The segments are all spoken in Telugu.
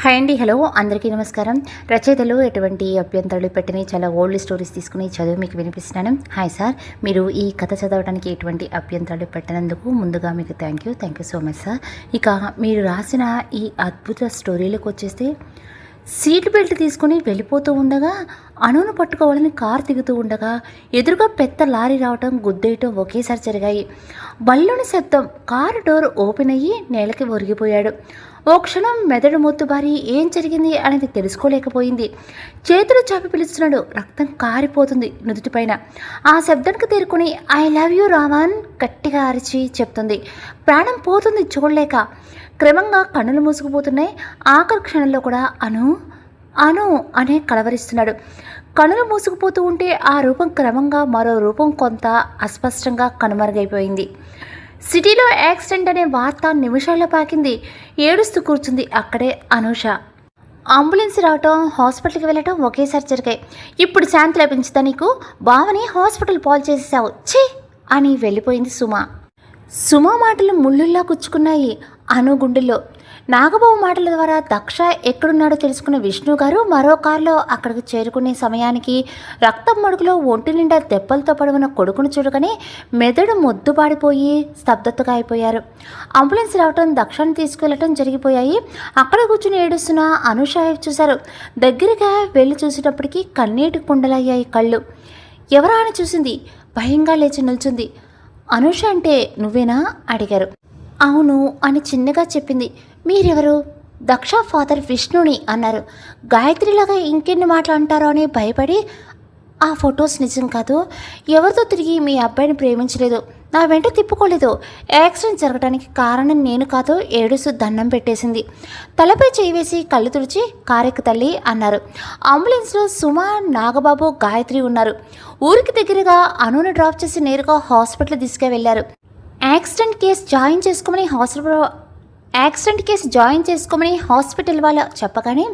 హాయ్ అండి, హలో అందరికీ నమస్కారం. రచయితలు ఎటువంటి అభ్యంతరాలు పెట్టని చాలా ఓల్డ్ స్టోరీస్ తీసుకుని చదువు మీకు వినిపిస్తున్నాను. హాయ్ సార్, మీరు ఈ కథ చదవడానికి ఎటువంటి అభ్యంతరాలు పెట్టినందుకు ముందుగా మీకు thank you so much sir. ఇక మీరు రాసిన ఈ అద్భుత స్టోరీలకు వచ్చేస్తే, సీట్ బెల్ట్ తీసుకుని వెళ్ళిపోతూ ఉండగా అణువును పట్టుకోవాలని కారు దిగుతూ ఉండగా ఎదురుగా పెద్ద లారీ రావటం, గుద్దేయటం ఒకేసారి జరిగాయి. బల్లుని శబ్దం, కారు డోర్ ఓపెన్ అయ్యి నేలకి ఒరిగిపోయాడు. ఓ క్షణం మెదడు మొత్తుబారి ఏం జరిగింది అనేది తెలుసుకోలేకపోయింది. చేతులు చాపి పిలుస్తున్నాడు, రక్తం కారిపోతుంది నుదుటిపైన. ఆ శబ్దానికి తేరుకుని ఐ లవ్ యూ రామన్ గట్టిగా అరిచి చెప్తుంది. ప్రాణం పోతుంది చూడలేక. క్రమంగా కన్నులు మూసుకుపోతున్నాయి. ఆఖరి క్షణంలో కూడా అను అను అనే కలవరిస్తున్నాడు. కన్నులు మూసుకుపోతూ ఉంటే ఆ రూపం క్రమంగా మరో రూపం కొంత అస్పష్టంగా కనుమరుగైపోయింది. సిటీలో యాక్సిడెంట్ అనే వార్త నిమిషాల్లో పాకింది. ఏడుస్తూ కూర్చుంది అక్కడే అనూష. అంబులెన్స్ రావటం, హాస్పిటల్కి వెళ్ళటం ఒకేసారి జరిగాయి. ఇప్పుడు శాంతి లభించుతా నీకు? బావని హాస్పిటల్ పాలు చేసేసావు ఛీ అని వెళ్ళిపోయింది సుమ. సుమ మాటలు ముళ్ళుల్లా గుచ్చుకున్నాయి అను గుండెల్లో. నాగబాబు మాటల ద్వారా దక్ష ఎక్కడున్నాడో తెలుసుకున్న విష్ణు గారు మరో కారులో అక్కడికి చేరుకునే సమయానికి రక్తం మడుగులో ఒంటి నిండా దెబ్బలతో పడిన కొడుకును చూడగానే మెదడు మొద్దుబాడిపోయి స్తబ్దతగా అయిపోయారు. అంబులెన్స్ రావటం, దక్షను తీసుకెళ్లటం జరిగిపోయాయి. అక్కడ కూర్చుని ఏడుస్తున్న అనూష చూశారు. దగ్గరగా వెళ్ళి చూసేటప్పటికీ కన్నీటి కుండలయ్యాయి కళ్ళు. ఎవరా అని చూసింది. భయంగా లేచి నిల్చుంది. అనూష అంటే నువ్వేనా అడిగారు. అవును అని చిన్నగా చెప్పింది. మీరెవరు? దక్ష ఫాదర్ విష్ణుని అన్నారు. గాయత్రిలాగా ఇంకెన్ని మాటలు అంటారో అని భయపడి, ఆ ఫొటోస్ నిజం కాదు, ఎవరితో తిరిగి మీ అబ్బాయిని ప్రేమించలేదు, నా వెంట తిప్పుకోలేదు, యాక్సిడెంట్ జరగడానికి కారణం నేను కాదు, ఏడుస్తూ దండం పెట్టేసింది. తలపై చేయి వేసి కళ్ళు తుడిచి కారెక్కు తల్లి అన్నారు. అంబులెన్స్లో సుమ, నాగబాబు, గాయత్రి ఉన్నారు. ఊరికి దగ్గరగా అనును డ్రాప్ చేసి నేరుగా హాస్పిటల్ తీసుకువెళ్లారు. యాక్సిడెంట్ కేసు జాయిన్ చేసుకోమని హాస్పిటల్ వాళ్ళు చెప్పగానే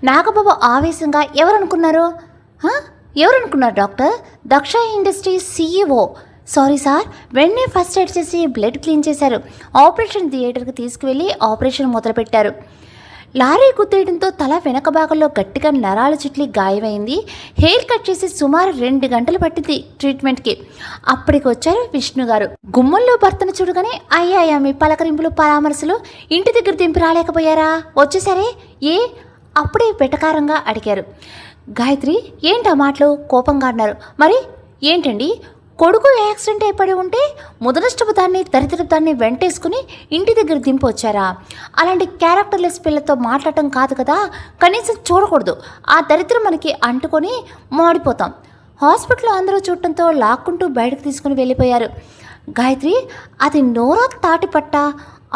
నాగబాబు ఆవేశంగా ఎవరనుకున్నారు doctor? Daksha industries CEO. Sorry sir. వెంటనే ఫస్ట్ ఎయిడ్ చేసి బ్లడ్ క్లీన్ చేశారు. ఆపరేషన్ థియేటర్కి తీసుకువెళ్ళి ఆపరేషన్ మొదలుపెట్టారు. లారీ గుద్దేయడంతో తల వెనక భాగంలో గట్టిగా నరాల చుట్లి గాయమైంది. హెయిర్ కట్ చేసి సుమారు 2 గంటలు పట్టింది ట్రీట్మెంట్కి. అప్పటికి వచ్చారు విష్ణు గారు. గుమ్మంలో భర్తను చూడగానే అయ్యాయా మీ పలకరింపులు, పరామర్శలు, ఇంటి దగ్గర దింపి రాలేకపోయారా? వచ్చేసరే ఏ? అప్పుడే వెటకారంగా అడిగారు. గాయత్రి ఏంటా మాటలు? కోపంగా అన్నారు. మరి ఏంటండి, కొడుకు యాక్సిడెంట్ అయిపడి ఉంటే ముదనష్టపు దాన్ని, దరిద్రపు దాన్ని వెంటేసుకుని ఇంటి దగ్గర దింపి వచ్చారా? అలాంటి క్యారెక్టర్లెస్ పిల్లతో మాట్లాడటం కాదు కదా, కనీసం చూడకూడదు. ఆ దరిద్రం మనకి అంటుకొని మాడిపోతాం. హాస్పిటల్లో అందరూ చూడటంతో లాక్కుంటూ బయటకు తీసుకుని వెళ్ళిపోయారు. గాయత్రి, అది నోరా తాటిపట్ట,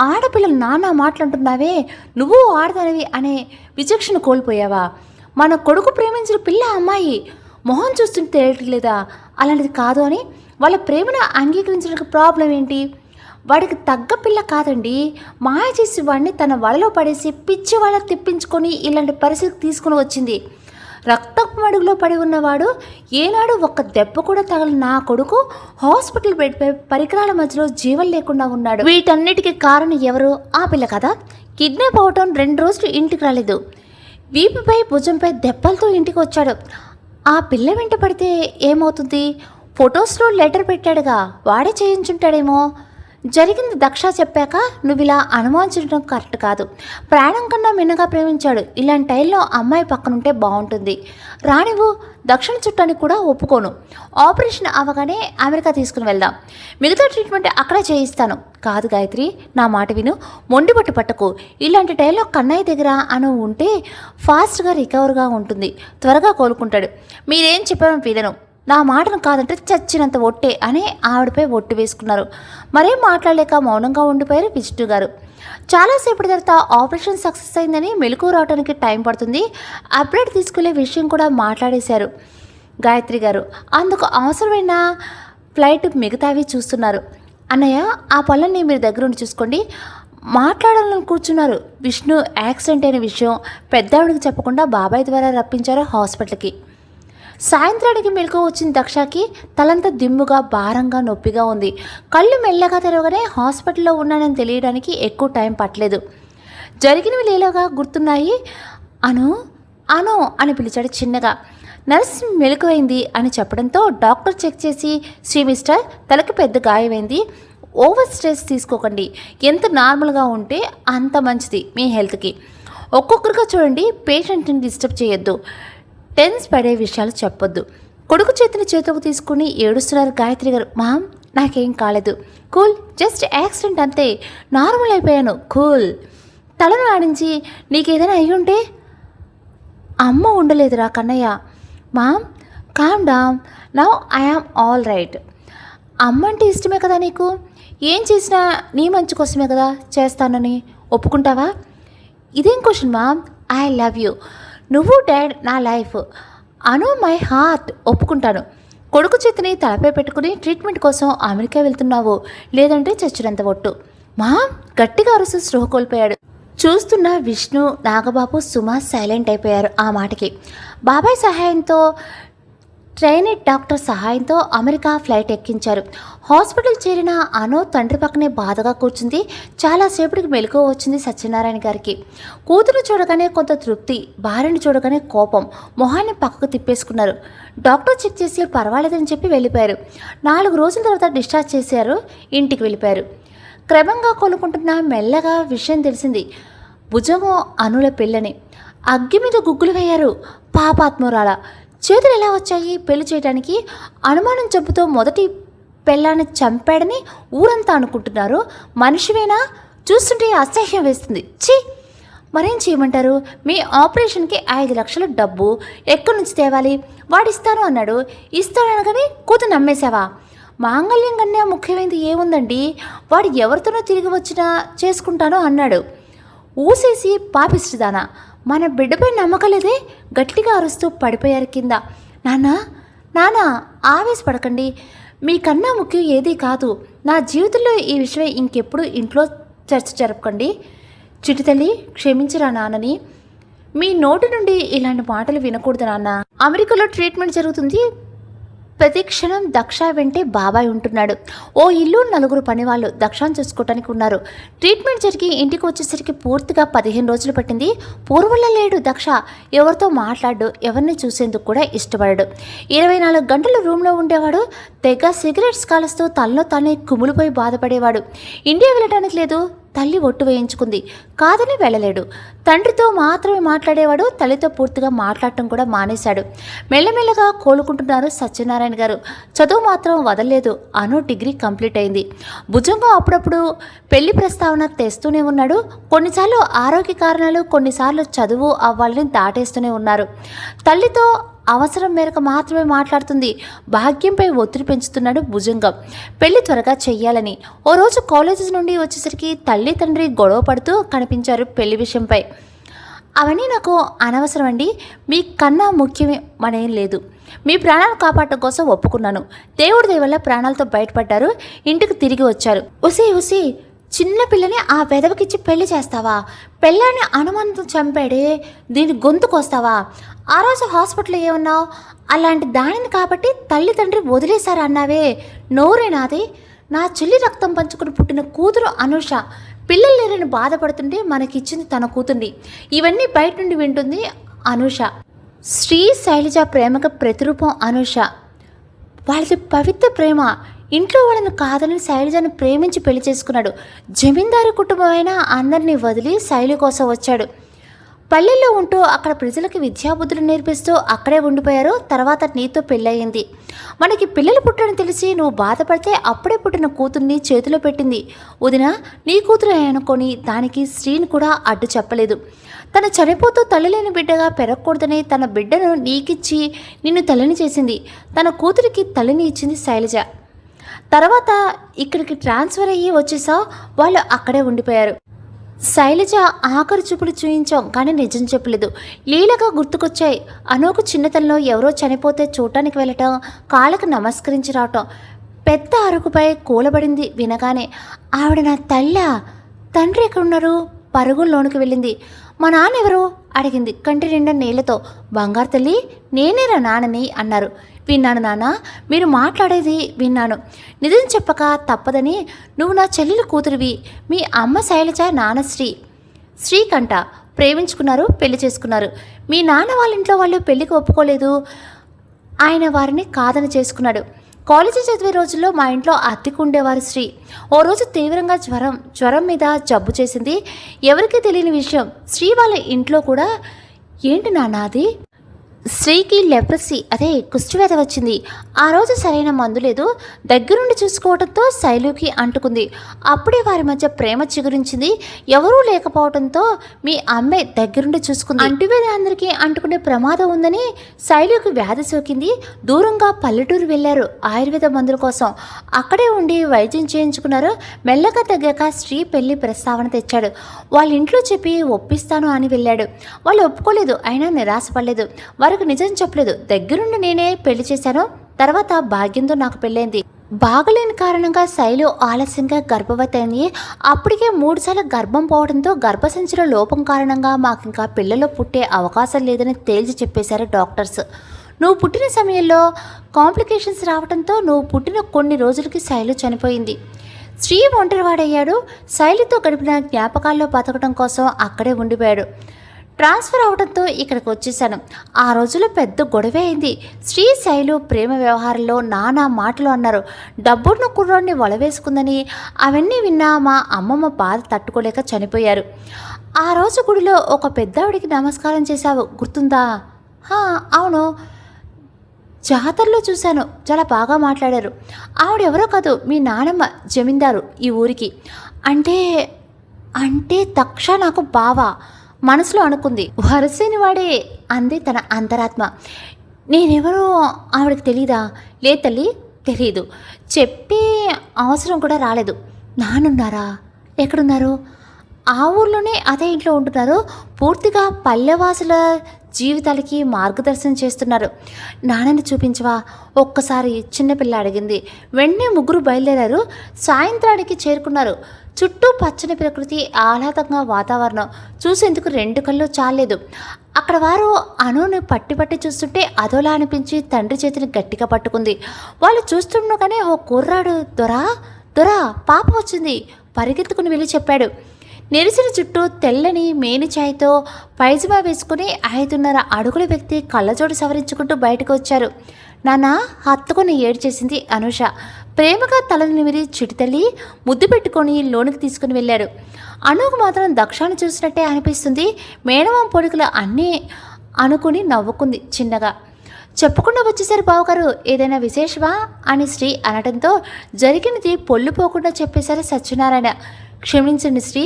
ఆడపిల్లలు నానా మాట్లాడుతున్నావే, నువ్వు ఆడదానివి అనే విచక్షణ కోల్పోయావా? మన కొడుకు ప్రేమించిన పిల్ల అమ్మాయి, మొహం చూస్తుంటే తెలియట్లేదా? అలాంటిది కాదు అని వాళ్ళ ప్రేమను అంగీకరించడానికి ప్రాబ్లం ఏంటి? వాడికి తగ్గ పిల్ల కాదండి. మాయ చేసి వాడిని తన వలలో పడేసి పిచ్చి వాళ్ళ తిప్పించుకొని ఇలాంటి పరిస్థితికి తీసుకుని వచ్చింది. రక్తపు మడుగులో పడి ఉన్నవాడు ఏనాడు ఒక్క దెబ్బ కూడా తగలని నా కొడుకు హాస్పిటల్ బెడ్పై పరికరాల మధ్యలో జీవం లేకుండా ఉన్నాడు. వీటన్నిటికీ కారణం ఎవరు? ఆ పిల్ల కదా. కిడ్నాప్ అవటం 2 రోజులు ఇంటికి రాలేదు. వీపుపై, భుజంపై దెబ్బలతో ఇంటికి వచ్చాడు. ఆ పిల్ల వెంట పడితే ఏమవుతుంది? ఫొటోస్లో లెటర్ పెట్టాడుగా, వాడే చేయించుంటాడేమో. జరిగింది దక్ష చెప్పాక నువ్వు ఇలా అనుమానించడం కరెక్ట్ కాదు. ప్రాణం కన్నా మిన్నగా ప్రేమించాడు. ఇలాంటి టైంలో అమ్మాయి పక్కనుంటే బాగుంటుంది. రానివ్వు, దక్షిణ చుట్టానికి కూడా ఒప్పుకోను. ఆపరేషన్ అవ్వగానే అమెరికా తీసుకుని వెళ్దాం. మిగతా ట్రీట్మెంట్ అక్కడే చేయిస్తాను. కాదు గాయత్రి, నా మాట విను. మొండిపట్టు పట్టకు. ఇలాంటి టైంలో కన్నయ్య దగ్గర అను ఉంటే ఫాస్ట్గా రికవర్గా ఉంటుంది, త్వరగా కోలుకుంటాడు. మీరేం చెప్పామో వినను. నా మాటను కాదంటే చచ్చినంత ఒట్టే అని ఆవిడపై ఒట్టు వేసుకున్నారు. మరేం మాట్లాడలేక మౌనంగా ఉండిపోయారు విష్ణు గారు. చాలాసేపటి తర్వాత ఆపరేషన్ సక్సెస్ అయిందని మెలకు రావడానికి టైం పడుతుంది. అప్డేట్ తీసుకెళ్లే విషయం కూడా మాట్లాడేశారు గాయత్రి గారు. అందుకు అవసరమైన ఫ్లైట్ మిగతావి చూస్తున్నారు. అన్నయ్య, ఆ పనులన్నీ మీరు దగ్గరుండి చూసుకోండి. మాట్లాడాలని కూర్చున్నారు. విష్ణు యాక్సిడెంట్ అయిన విషయం పెద్దావిడికి చెప్పకుండా బాబాయ్ ద్వారా రప్పించారు హాస్పిటల్కి. సాయంత్రానికి మెలకు వచ్చిన దక్షకి తలంతా దిమ్ముగా, భారంగా, నొప్పిగా ఉంది. కళ్ళు మెల్లగా తెరవగానే హాస్పిటల్లో ఉన్నానని తెలియడానికి ఎక్కువ టైం పట్టలేదు. జరిగినవి లేలోగా గుర్తున్నాయి. అను అను అని పిలిచాడు చిన్నగా. నర్స్ మెలకువైంది అని చెప్పడంతో డాక్టర్ చెక్ చేసి, శ్రీ మిస్టర్, తలకి పెద్ద గాయమైంది, ఓవర్ స్ట్రెస్ తీసుకోకండి, ఎంత నార్మల్గా ఉంటే అంత మంచిది మీ హెల్త్కి. ఒక్కొక్కరుగా చూడండి, పేషెంట్ని డిస్టర్బ్ చేయొద్దు, టెన్స్ పడే విషయాలు చెప్పొద్దు. కొడుకు చేతిని చేతులకు తీసుకుని ఏడుస్తున్నారు గాయత్రి గారు. మామ్, నాకేం కాలేదు, కూల్, జస్ట్ యాక్సిడెంట్ అంతే, నార్మల్ అయిపోయాను, కూల్. తలను ఆడించి, నీకేదైనా అయ్యుంటే? అమ్మ ఉండలేదురా Kannayya. Mom, calm down, now I'm all right. అమ్మ అంటే ఇష్టమే కదా నీకు, ఏం చేసినా నీ మంచి కోసమే కదా చేస్తానని ఒప్పుకుంటావా? ఇదేం question mom, I love you, నువ్వు డాడ్ నా లైఫ్, అను మై హార్ట్, ఒప్పుకుంటాను. కొడుకు చేతిని తలపై పెట్టుకుని ట్రీట్మెంట్ కోసం అమెరికా వెళ్తున్నావు, లేదంటే చచ్చినంత ఒట్టు. మామ్, గట్టిగా అరుసు స్పృహ కోల్పోయాడు. చూస్తున్న విష్ణు, నాగబాబు, సుమ సైలెంట్ అయిపోయారు ఆ మాటకి. బాబాయ్ సహాయంతో, ట్రైనీ డాక్టర్ సహాయంతో అమెరికా ఫ్లైట్ ఎక్కించారు. హాస్పిటల్ చేరిన అను తండ్రి పక్కనే బాధగా కూర్చుంది. చాలాసేపటికి మెలకువ వచ్చింది సత్యనారాయణ గారికి. కూతురు చూడగానే కొంత తృప్తి, భార్యను చూడగానే కోపం. మొహాన్ని పక్కకు తిప్పేసుకున్నారు. డాక్టర్ చెక్ చేసి పర్వాలేదని చెప్పి వెళ్ళిపోయారు. 4 రోజుల తర్వాత డిశ్చార్జ్ చేశారు, ఇంటికి వెళ్ళిపోయారు. క్రమంగా కొనుక్కుంటున్న మెల్లగా విషయం తెలిసింది. భుజము అనుల పిల్లని అగ్గి మీద గుగ్గులు వేయారు. పాపాత్మురాల చేతులు ఎలా వచ్చాయి పెళ్లి చేయడానికి? అనుమానం చెబుతూ మొదటి పెళ్ళాన్ని చంపాడని ఊరంతా అనుకుంటున్నారు. మనిషివేనా? చూస్తుంటే అసహ్యం వేస్తుంది. ఛీ, మరేం చేయమంటారు? మీ ఆపరేషన్కి 5 లక్షల డబ్బు ఎక్కడి నుంచి తేవాలి? వాడిస్తాను అన్నాడు. ఇస్తాడనగానే కూతురు నమ్మేశావా? మాంగళ్యం కన్నా ముఖ్యమైనది ఏముందండి? వాడు ఎవరితోనో తిరిగి వచ్చినా చేసుకుంటానో అన్నాడు. ఊసేసి పాపిస్తుదానా, మన బిడ్డపై నమ్మకలేదే? గట్టిగా అరుస్తూ పడిపోయారు కింద. నాన్న నాన్న, ఆవేశపడకండి, మీకన్నా ముఖ్యం ఏదీ కాదు. నా జీవితంలో ఈ విషయం ఇంకెప్పుడు ఇంట్లో చర్చ జరపకండి. చిటి తల్లి, క్షమించరా నాన్నని. మీ నోటి నుండి ఇలాంటి మాటలు వినకూడదు నాన్న. అమెరికాలో ట్రీట్మెంట్ జరుగుతుంది. ప్రతి క్షణం దక్ష వెంటే బాబాయ్ ఉంటున్నాడు. ఓ ఇల్లు, 4 పనివాళ్ళు దక్షాన్ని చూసుకోవటానికి ఉన్నారు. ట్రీట్మెంట్ జరిగి ఇంటికి వచ్చేసరికి పూర్తిగా 15 రోజులు పట్టింది. పూర్వంలో లేడు దక్ష. ఎవరితో మాట్లాడు, ఎవరిని చూసేందుకు కూడా ఇష్టపడాడు. 24 గంటలు రూమ్లో ఉండేవాడు. తెగ సిగరెట్స్ కాలుస్తూ తనలో తానే కుమిలిపోయి బాధపడేవాడు. ఇండియా వెళ్ళటానికి లేదు, తల్లి ఒట్టు వేయించుకుంది, కాదని వెళ్ళలేడు. తండ్రితో మాత్రమే మాట్లాడేవాడు. తల్లితో పూర్తిగా మాట్లాడటం కూడా మానేశాడు. మెల్లమెల్లగా కోలుకుంటున్నారు సత్యనారాయణ గారు. చదువు మాత్రం వదలలేదు. అను డిగ్రీ కంప్లీట్ అయింది. భుజంగా అప్పుడప్పుడు పెళ్లి ప్రస్తావన తెస్తూనే ఉన్నాడు. కొన్నిసార్లు ఆరోగ్య కారణాలు, కొన్నిసార్లు చదువు అవ్వాలని దాటేస్తూనే ఉన్నారు. తల్లితో అవసరం మేరకు మాత్రమే మాట్లాడుతుంది. భాగ్యంపై ఒత్తిడి పెంచుతున్నాడు భుజంగం, పెళ్లి త్వరగా చెయ్యాలని. ఓ రోజు కాలేజీ నుండి వచ్చేసరికి తల్లి తండ్రి గొడవ పడుతూ కనిపించారు పెళ్లి విషయంపై. అవన్నీ నాకు అనవసరం అండి, మీ కన్నా ముఖ్యమే మనేం లేదు. మీ ప్రాణాలు కాపాడటం కోసం ఒప్పుకున్నాను. దేవుడి దయ వల్ల ప్రాణాలతో బయటపడ్డారు. ఇంటికి తిరిగి వచ్చారు. ఉసి చిన్న పిల్లని ఆ వెదవకిచ్చి పెళ్లి చేస్తావా? పెళ్ళాన్ని అనుమానంతో చంపాడే, దీని గొంతుకొస్తావా? ఆ రోజు హాస్పిటల్లో ఏమన్నావు? అలాంటి దానిని కాబట్టి తల్లి తండ్రి వదిలేశారు అన్నావే, నోరేనాది? నా చెల్లి రక్తం పంచుకుని పుట్టిన కూతురు అనూష పిల్లలు లేరని బాధపడుతుంటే మనకిచ్చింది తన కూతుర్ని. ఇవన్నీ బయట నుండి వింటుంది అనూష. శ్రీ శైలజ ప్రేమకు ప్రతిరూపం అనూష. వాళ్ళది పవిత్ర ప్రేమ. ఇంట్లో వాళ్ళను కాదని శైలజను ప్రేమించి పెళ్లి చేసుకున్నాడు. జమీందారు కుటుంబం అయినా అందరినీ వదిలి శైలి కోసం వచ్చాడు. పల్లెల్లో ఉంటూ అక్కడ ప్రజలకు విద్యాబుద్ధులు నేర్పిస్తూ అక్కడే ఉండిపోయారు. తర్వాత నీతో పెళ్ళయింది. మనకి పిల్లలు పుట్టని తెలిసి నువ్వు బాధపడితే అప్పుడే పుట్టిన కూతుర్ని చేతిలో పెట్టింది వదిన. నీ కూతురు అనుకొని దానికి శ్రీని కూడా అడ్డు చెప్పలేదు. తను చనిపోతూ తల్లి లేని బిడ్డగా పెరగకూడదని తన బిడ్డను నీకిచ్చి నిన్ను తల్లిని చేసింది. తన కూతురికి తల్లిని ఇచ్చింది శైలజ. తర్వాత ఇక్కడికి ట్రాన్స్ఫర్ అయ్యి వచ్చేసావు. వాళ్ళు అక్కడే ఉండిపోయారు. శైలజ ఆఖరి చూపులు చూయించాం కానీ నిజం చెప్పలేదు. లీలగా గుర్తుకొచ్చాయి. అనూకు చిన్నతనంలో ఎవరో చనిపోతే చూడటానికి వెళ్ళటం, కాళ్ళకు నమస్కరించి రావటం. పెద్ద అరుగుపై కూలబడింది వినగానే, ఆవిడ నా తల్లా? తండ్రి ఎక్కడున్నారు? పరుగుల్లోనికి వెళ్ళింది. మా నాన్న ఎవరు అడిగింది కంటి నిండా నీళ్లతో. బంగారు తల్లి, నేనేరా నాన్నని అన్నారు. విన్నాను నాన్న, మీరు మాట్లాడేది విన్నాను. నిజం చెప్పక తప్పదని. నువ్వు నా చెల్లెలు కూతురివి. మీ అమ్మ శైలజ, నాన్న శ్రీ. శ్రీకంఠ ప్రేమించుకున్నారు, పెళ్లి చేసుకున్నారు. మీ నాన్న వాళ్ళ ఇంట్లో వాళ్ళు పెళ్లికి ఒప్పుకోలేదు. ఆయన వారిని కాదని చేసుకున్నాడు. కాలేజీ చదివే రోజుల్లో మా ఇంట్లో అద్దెకు ఉండేవారు శ్రీ. ఓ రోజు తీవ్రంగా జ్వరం మీద జబ్బు చేసింది. ఎవరికీ తెలియని విషయం శ్రీ వాళ్ళ ఇంట్లో కూడా. ఏంటి నాన్న అది? శ్రీకి లెప్రసీ, అదే కుష్ఠవ్యాధి వచ్చింది. ఆ రోజు సరైన మందు లేదు. దగ్గరుండి చూసుకోవడంతో శైలుకి అంటుకుంది. అప్పుడే వారి మధ్య ప్రేమ చిగురించింది. ఎవరూ లేకపోవడంతో మీ అమ్మాయి దగ్గరుండి చూసుకుంది. అంటువ్యాధి అందరికీ అంటుకునే ప్రమాదం ఉందని శైలుకి వ్యాధి సోకింది. దూరంగా పల్లెటూరు వెళ్ళారు ఆయుర్వేద మందుల కోసం. అక్కడే ఉండి వైద్యం చేయించుకున్నారు. మెల్లగా తగ్గాక శ్రీ పెళ్లి ప్రస్తావన తెచ్చాడు. వాళ్ళ ఇంట్లో చెప్పి ఒప్పిస్తాను అని వెళ్ళాడు. వాళ్ళు ఒప్పుకోలేదు. అయినా నిరాశపడలేదు. వారికి నిజం చెప్పలేదు. దగ్గరుండి నేనే పెళ్లి చేశాను. తర్వాత భాగ్యంతో నాకు పెళ్ళైంది. బాగలేని కారణంగా శైలు ఆలస్యంగా గర్భవతి అయింది. అప్పటికే 3 సార్లు గర్భం పోవడంతో గర్భసంచిలో లోపం కారణంగా మాకింకా పిల్లలు పుట్టే అవకాశం లేదని తేల్చి చెప్పేశారు డాక్టర్స్. నువ్వు పుట్టిన సమయంలో కాంప్లికేషన్స్ రావడంతో నువ్వు పుట్టిన కొన్ని రోజులకి శైలు చనిపోయింది. శ్రీ ఒంటరివాడయ్యాడు. శైలితో గడిపిన జ్ఞాపకాల్లో బతకడం కోసం అక్కడే ఉండిపోయాడు. ట్రాన్స్ఫర్ అవడంతో ఇక్కడికి వచ్చేసాను. ఆ రోజులో పెద్ద గొడవే అయింది. శ్రీ శైలు ప్రేమ వ్యవహారంలో నానా మాటలు అన్నారు. డబ్బున్న కుర్రాన్ని వలవేసుకుందని. అవన్నీ విన్నా మా అమ్మమ్మ బాధ తట్టుకోలేక చనిపోయారు. ఆ రోజు గుడిలో ఒక పెద్దావిడికి నమస్కారం చేశావు, గుర్తుందా? అవును, జాతరలో చూశాను. చాలా బాగా మాట్లాడారు. ఆవిడెవరో కాదు, మీ నానమ్మ జమీందారు ఈ ఊరికి. అంటే అంటే తక్ష నాకు బావా మనసులో అనుకుంది. వరసేని వాడే అంది తన అంతరాత్మ. నేనెవరో ఆవిడకి తెలీదా? లేదు తల్లి, తెలీదు. చెప్పే అవసరం కూడా రాలేదు. నానున్నారా? ఎక్కడున్నారు? ఆ ఊర్లోనే అదే ఇంట్లో ఉంటున్నారు. పూర్తిగా పల్లెవాసుల జీవితాలకి మార్గదర్శనం చేస్తున్నారు. నాన్నని చూపించవా ఒక్కసారి? చిన్నపిల్ల అడిగింది. వెంటనే ముగ్గురు బయలుదేరారు. సాయంత్రానికి చేరుకున్నారు. చుట్టూ పచ్చని ప్రకృతి, ఆహ్లాదంగా వాతావరణం చూసేందుకు 2 కళ్ళు చాలేదు. అక్కడ వారు అనుని పట్టి చూస్తుంటే అదోలా అనిపించి తండ్రి చేతిని గట్టిగా పట్టుకుంది. వాళ్ళు చూస్తుండగానే ఓ కుర్రాడు, దొరా పాప వచ్చింది, పరిగెత్తుకుని వెళ్ళి చెప్పాడు. నెరిసిన చుట్టూ తెల్లని మేనిచాయ్తో పైజమా వేసుకుని 5.5 అడుగుల వ్యక్తి కళ్ళజోడు సవరించుకుంటూ బయటకు వచ్చారు. నాన్న హత్తుకొని ఏడ్చేసింది అనూష. ప్రేమగా తలను నిమిరి చిటితల్లి ముద్దు పెట్టుకొని లోనికి తీసుకుని వెళ్ళారు. అనుకు మాత్రం దక్షాన్ని చూసినట్టే అనిపిస్తుంది. మేనమామ పొడుగులు అన్నీ అనుకుని నవ్వుకుంది చిన్నగా. చెప్పకుండా వచ్చేసారు బావగారు, ఏదైనా విశేషమా అని శ్రీ అనడంతో జరిగినది పొల్లిపోకుండా చెప్పేశారు సత్యనారాయణ. క్షమించండి శ్రీ,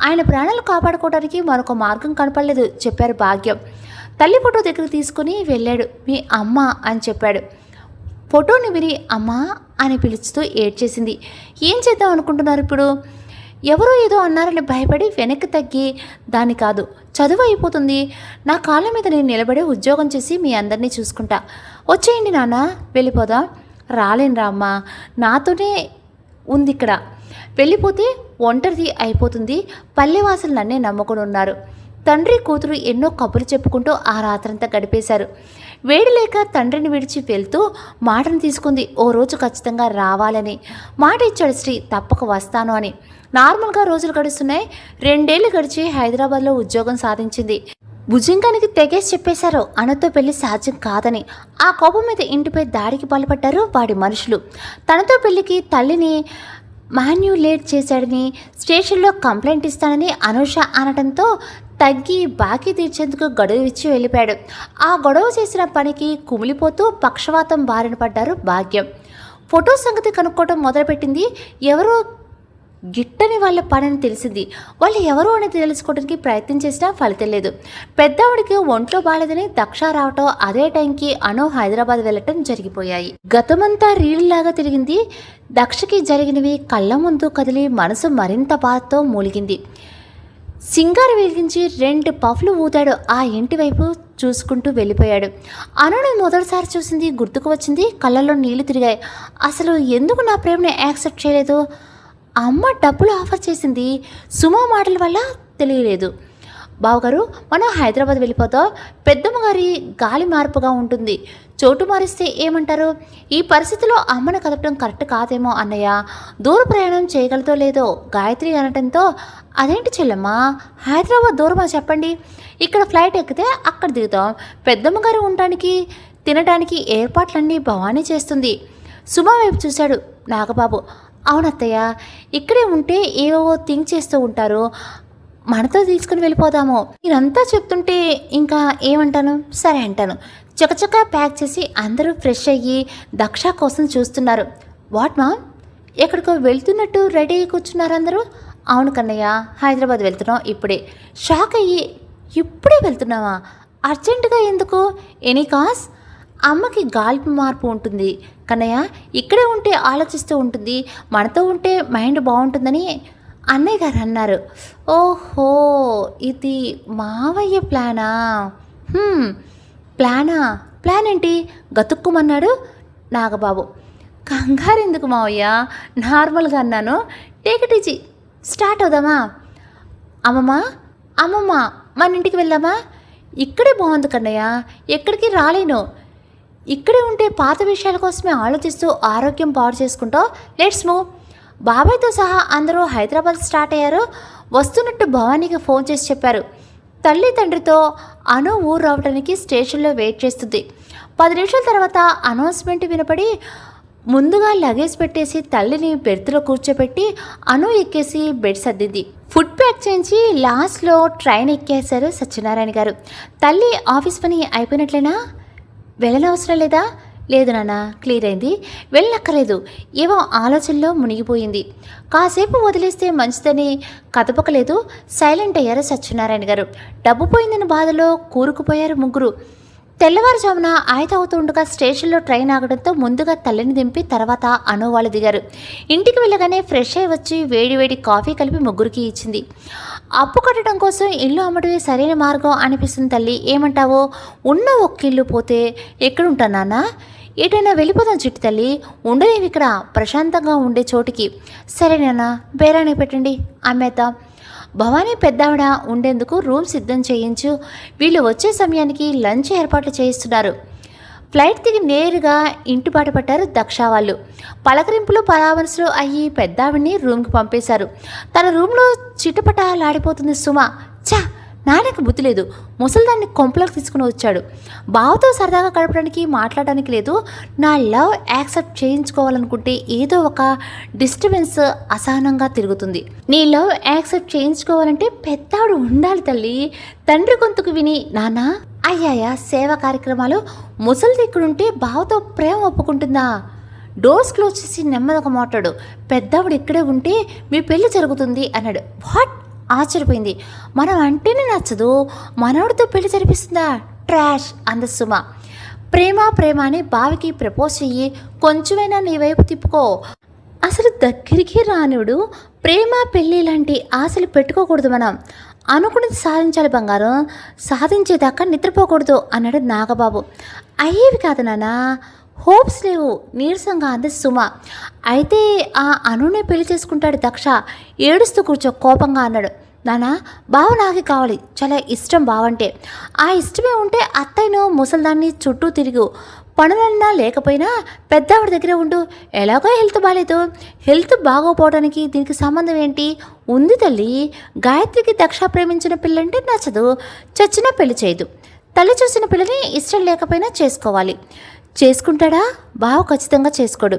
ఆయన ప్రాణాలు కాపాడుకోవడానికి మరొక మార్గం కనపడలేదు చెప్పారు భాగ్యం. తల్లి ఫోటో దగ్గర తీసుకుని వెళ్ళాడు. మీ అమ్మ అని చెప్పాడు. ఫోటోని విరి అమ్మా అని పిలుచుతూ ఏడ్చేసింది. ఏం చేద్దాం అనుకుంటున్నారు ఇప్పుడు? ఎవరో ఏదో అన్నారని భయపడి వెనక్కి తగ్గి, దాన్ని కాదు, చదువు అయిపోతుంది, నా కాళ్ళ మీద నేను నిలబడి ఉద్యోగం చేసి మీ అందరినీ చూసుకుంటా. వచ్చేయండి నాన్న, వెళ్ళిపోదాం. రాలేను రా అమ్మా, నాతోనే ఉంది ఇక్కడ. వెళ్ళిపోతే ఒంటరిది అయిపోతుంది. పల్లెవాసులు నన్నే నమ్ముకుని ఉన్నారు. తండ్రి కూతురు ఎన్నో కబుర్లు చెప్పుకుంటూ ఆ రాత్రంతా గడిపేశారు. వేడి లేక తండ్రిని విడిచి వెళ్తూ మాటను తీసుకుంది. ఓ రోజు ఖచ్చితంగా రావాలని మాట ఇచ్చాడు శ్రీ, తప్పక వస్తాను అని. నార్మల్గా రోజులు గడుస్తున్నాయి. 2 ఏళ్లు గడిచి హైదరాబాద్లో ఉద్యోగం సాధించింది. భుజంగానికి తెగేసి చెప్పేశారు అనుతో పెళ్లి సాధ్యం కాదని. ఆ కోపం మీద ఇంటిపై దాడికి పాల్పడ్డారు వాడి మనుషులు. తనతో పెళ్లికి తల్లిని మాన్యులేట్ చేశాడని స్టేషన్లో కంప్లైంట్ ఇస్తానని అనూష అనడంతో తగ్గి బాకీ తీర్చేందుకు గడువు ఇచ్చి వెళ్ళిపోయాడు. ఆ గొడవ చేసిన పనికి కుమిలిపోతూ పక్షవాతం బారిన పడ్డారు భాగ్యం. ఫోటో సంగతి కనుక్కోవడం మొదలుపెట్టింది. ఎవరో గిట్టని వాళ్ళ పనని తెలిసింది. వాళ్ళు ఎవరు అని తెలుసుకోవడానికి ప్రయత్నం చేసినా ఫలితం లేదు. పెద్దవాడికి ఒంట్లో బాలేదని దక్ష రావటం, అదే టైంకి అను హైదరాబాద్ వెళ్ళటం జరిగిపోయాయి. గతమంతా రీల్లాగా తిరిగింది. దక్షకి జరిగినవి కళ్ళ ముందు కదిలి మనసు మరింత బాధతో మూలిగింది. సింగారు వెలిగించి 2 పఫ్లు ఊతాడు. ఆ ఇంటి వైపు చూసుకుంటూ వెళ్ళిపోయాడు. అనుని మొదటిసారి చూసింది గుర్తుకు వచ్చింది. కళ్ళల్లో నీళ్లు తిరిగాయి. అసలు ఎందుకు నా ప్రేమని యాక్సెప్ట్ చేయలేదు? అమ్మ డబ్బులు ఆఫర్ చేసింది, సుమా మాటల వల్ల తెలియలేదు. బావగారు మనం హైదరాబాద్ వెళ్ళిపోతాం, పెద్దమ్మ గారి గాలి మార్పుగా ఉంటుంది, చోటు మారిస్తే ఏమంటారు? ఈ పరిస్థితిలో అమ్మను కదపడం కరెక్ట్ కాదేమో అన్నయ్య, దూర ప్రయాణం చేయగలదో లేదో గాయత్రి అనటంతో, అదేంటి చెల్లెమ్మ, హైదరాబాద్ దూరమా చెప్పండి, ఇక్కడ ఫ్లైట్ ఎక్కితే అక్కడ దిగుతాం, పెద్దమ్మ గారు ఉండటానికి తినడానికి ఏర్పాట్లన్నీ భవానీ చేస్తుంది. సుమా వైపు చూశాడు నాగబాబు. అవునత్తయ్య, ఇక్కడే ఉంటే ఏవో థింక్ చేస్తూ ఉంటారు, మనతో తీసుకుని వెళ్ళిపోదాము. మీరంతా చెప్తుంటే ఇంకా ఏమంటాను, సరే అంటాను. చకచకా ప్యాక్ చేసి అందరూ ఫ్రెష్ అయ్యి దక్ష కోసం చూస్తున్నారు. వాట్ మా, ఎక్కడికో వెళ్తున్నట్టు రెడీ అయ్యి కూర్చున్నారు అందరూ. అవును కన్నయ్య, హైదరాబాద్ వెళ్తున్నాం ఇప్పుడే. షాక్ అయ్యి, ఇప్పుడే వెళ్తున్నావా, అర్జెంటుగా ఎందుకు? Any cos? అమ్మకి గాల్పు మార్పు ఉంటుంది కన్నయ్య, ఇక్కడే ఉంటే ఆలోచిస్తూ ఉంటుంది, మనతో ఉంటే మైండ్ బాగుంటుందని అన్నయ్య గారు అన్నారు. ఓహో, ఇది మావయ్య ప్లానా? ప్లాన్ ఏంటి? గతుక్కుమన్నాడు నాగబాబు. కంగారు ఎందుకు మావయ్య, నార్మల్గా అన్నాను, టేక్ ఇట్ ఈజీ, స్టార్ట్ అవుదామా? అమ్మమ్మ మన ఇంటికి వెళ్దామా? ఇక్కడే బాగుంది కన్నయ్య, ఎక్కడికి రాలేను, ఇక్కడే ఉంటే పాత విషయాల కోసమే ఆలోచిస్తూ ఆరోగ్యం పాడు చేసుకుంటావు, లెట్స్ మూవ్. బాబాయ్తో సహా అందరూ హైదరాబాద్ స్టార్ట్ అయ్యారు. వస్తున్నట్టు భవానీకి ఫోన్ చేసి చెప్పారు. తల్లి తండ్రితో అను ఊరు రావడానికి స్టేషన్లో వెయిట్ చేస్తుంది. 10 నిమిషాల తర్వాత అనౌన్స్మెంట్ వినపడి ముందుగా లగేజ్ పెట్టేసి తల్లిని బెర్త్లో కూర్చోబెట్టి అను ఎక్కేసి బెడ్ సర్దింది. ఫుడ్ ప్యాక్ చేయించి లాస్ట్లో ట్రైన్ ఎక్కేశారు సత్యనారాయణ గారు. తల్లి ఆఫీస్ పని అయిపోయినట్లేనా? వెళ్ళనవసరం లేదా? లేదు నాన్న, క్లియర్ అయింది, వెళ్ళక్కర్లేదు. ఏవో ఆలోచనలో మునిగిపోయింది. కాసేపు వదిలేస్తే మంచిదని కదపకలేదు. సైలెంట్ అయ్యారు సత్యనారాయణ గారు. డబ్బు పోయిందని బాధలో కూరుకుపోయారు ముగ్గురు. తెల్లవారుజామున 5 అవుతుండగా స్టేషన్లో ట్రైన్ ఆగడంతో ముందుగా తల్లిని దింపి తర్వాత అను వాళ్ళు దిగారు. ఇంటికి వెళ్ళగానే ఫ్రెష్ అయి వచ్చి వేడివేడి కాఫీ కలిపి ముగ్గురికి ఇచ్చింది. అప్పు కట్టడం కోసం ఇల్లు అమ్మడమే సరైన మార్గం అనిపిస్తుంది తల్లి, ఏమంటావో? ఉన్న ఒక్కిల్లు పోతే ఎక్కడుంటా నాన్న? ఎటైనా వెళ్ళిపోదాం చిట్టి తల్లి, ఉండలేవి ఇక్కడ, ప్రశాంతంగా ఉండే చోటికి. సరే నాన్న, బేరానికి పెట్టండి, అమ్మేద్దాం. భవానీ పెద్దావిడ ఉండేందుకు రూమ్ సిద్ధం చేయించు, వీళ్ళు వచ్చే సమయానికి లంచ్ ఏర్పాట్లు చేయిస్తున్నారు. ఫ్లైట్ దిగి నేరుగా ఇంటి బాట పట్టారు దక్ష వాళ్ళు. పలకరింపులు పరామర్శలు అయ్యి పెద్దావిడిని రూమ్కి పంపేశారు. తన రూమ్లో చిటపటాలాడిపోతుంది సుమ. చా, నాన్నకు బుద్ధి లేదు, ముసలిదాన్ని కొంపలోకి తీసుకుని వచ్చాడు. బావతో సరదాగా గడపడానికి మాట్లాడడానికి లేదు. నా లవ్ యాక్సెప్ట్ చేయించుకోవాలనుకుంటే ఏదో ఒక డిస్టర్బెన్స్ అసహనంగా తిరుగుతుంది. నీ లవ్ యాక్సెప్ట్ చేయించుకోవాలంటే పెద్దాడు ఉండాలి తల్లి. తండ్రి గొంతుకు విని నాన్న అయ్యాయా సేవా కార్యక్రమాలు, ముసలిది ఇక్కడుంటే బావతో ప్రేమ ఒప్పుకుంటుందా? డోర్స్ క్లోజ్ చేసి నెమ్మదిగా మాట్లాడు. పెద్దావిడ ఇక్కడే ఉంటే మీ పెళ్లి జరుగుతుంది అన్నాడు. వాట్? ఆశ్చర్యపోయింది. మనం అంటేనే నచ్చదు, మనోడితో పెళ్లి జరిపిస్తుందా? ట్రాష్ అంద సుమ. ప్రేమ అని బావికి ప్రపోజ్ చెయ్యి, కొంచెమైనా నీ వైపు తిప్పుకో. అసలు దగ్గరికి రానివుడు ప్రేమ పెళ్ళి లాంటి ఆశలు పెట్టుకోకూడదు. మనం అనుకున్నది సాధించాలి బంగారం, సాధించేదాకా నిద్రపోకూడదు అన్నాడు నాగబాబు. అయ్యేవి కాదు నాన్న, హోప్స్ లేవు, నీరసంగా అంది సుమ. అయితే ఆ అనునే పెళ్లి చేసుకుంటాడు దక్ష, ఏడుస్తూ కూర్చో కోపంగా అన్నాడు. నానా, బావ నాకే కావాలి, చాలా ఇష్టం బావంటే. ఆ ఇష్టమే ఉంటే అత్తయ్యను ముసల్దాన్ని చుట్టూ తిరిగు, పనులన్నా లేకపోయినా పెద్దవాడి దగ్గర ఉండు. ఎలాగో హెల్త్ బాగాలేదు, హెల్త్ బాగోపోవడానికి దీనికి సంబంధం ఏంటి? ఉంది తల్లి, గాయత్రికి దక్ష ప్రేమించిన పిల్లంటే నచ్చదు, చచ్చినా పెళ్లి చేయదు. తల్లి చూసిన పిల్లని ఇష్టం లేకపోయినా చేసుకోవాలి. చేసుకుంటాడా? బావ ఖచ్చితంగా చేసుకోడు.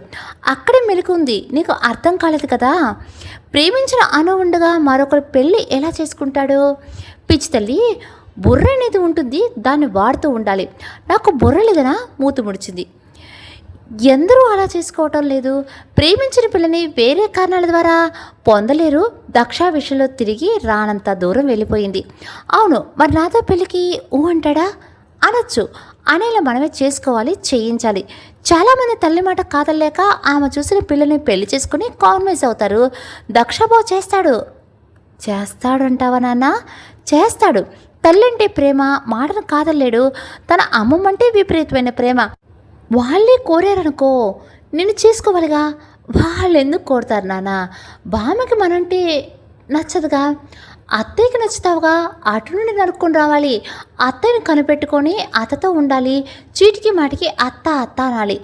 అక్కడే మెలకు ఉంది, నీకు అర్థం కాలేదు కదా. ప్రేమించిన అను ఉండగా మరొకరు పెళ్ళి ఎలా చేసుకుంటాడు? పిచ్చి తల్లి, బుర్ర అనేది ఉంటుంది, దాన్ని వాడుతూ ఉండాలి. నాకు బుర్ర లేదనా? మూతు ముడిచింది. ఎందరూ అలా చేసుకోవటం లేదు. ప్రేమించిన పిల్లని వేరే కారణాల ద్వారా పొందలేరు. దక్ష విషయంలో తిరిగి రానంత దూరం వెళ్ళిపోయింది. అవును, మరి నాతో పెళ్ళికి ఊ అంటాడా? అనొచ్చు. అనేలా మనమే చేసుకోవాలి, చేయించాలి. చాలామంది తల్లి మాట కాదలేక ఆమె చూసిన పిల్లని పెళ్లి చేసుకుని కాన్విన్స్ అవుతారు. దక్షబాబు చేస్తాడంటావా నాన్న? చేస్తాడు. తల్లంటే ప్రేమ, మాటను కాదలేడు. తన అమ్మమ్మంటే విపరీతమైన ప్రేమ. వాళ్ళే కోరారనుకో, నేను చేసుకోవాలిగా. వాళ్ళు ఎందుకు కోరుతారు నాన్న? బామ్మకి మనంటే నచ్చదుగా. అత్తయ్యకి నచ్చుతావుగా, అటు నుండి నరుక్కొని రావాలి. అత్తయ్యని కనిపెట్టుకొని అత్తతో ఉండాలి. చీటికి మాటికి అత్త అత్త అనాలి.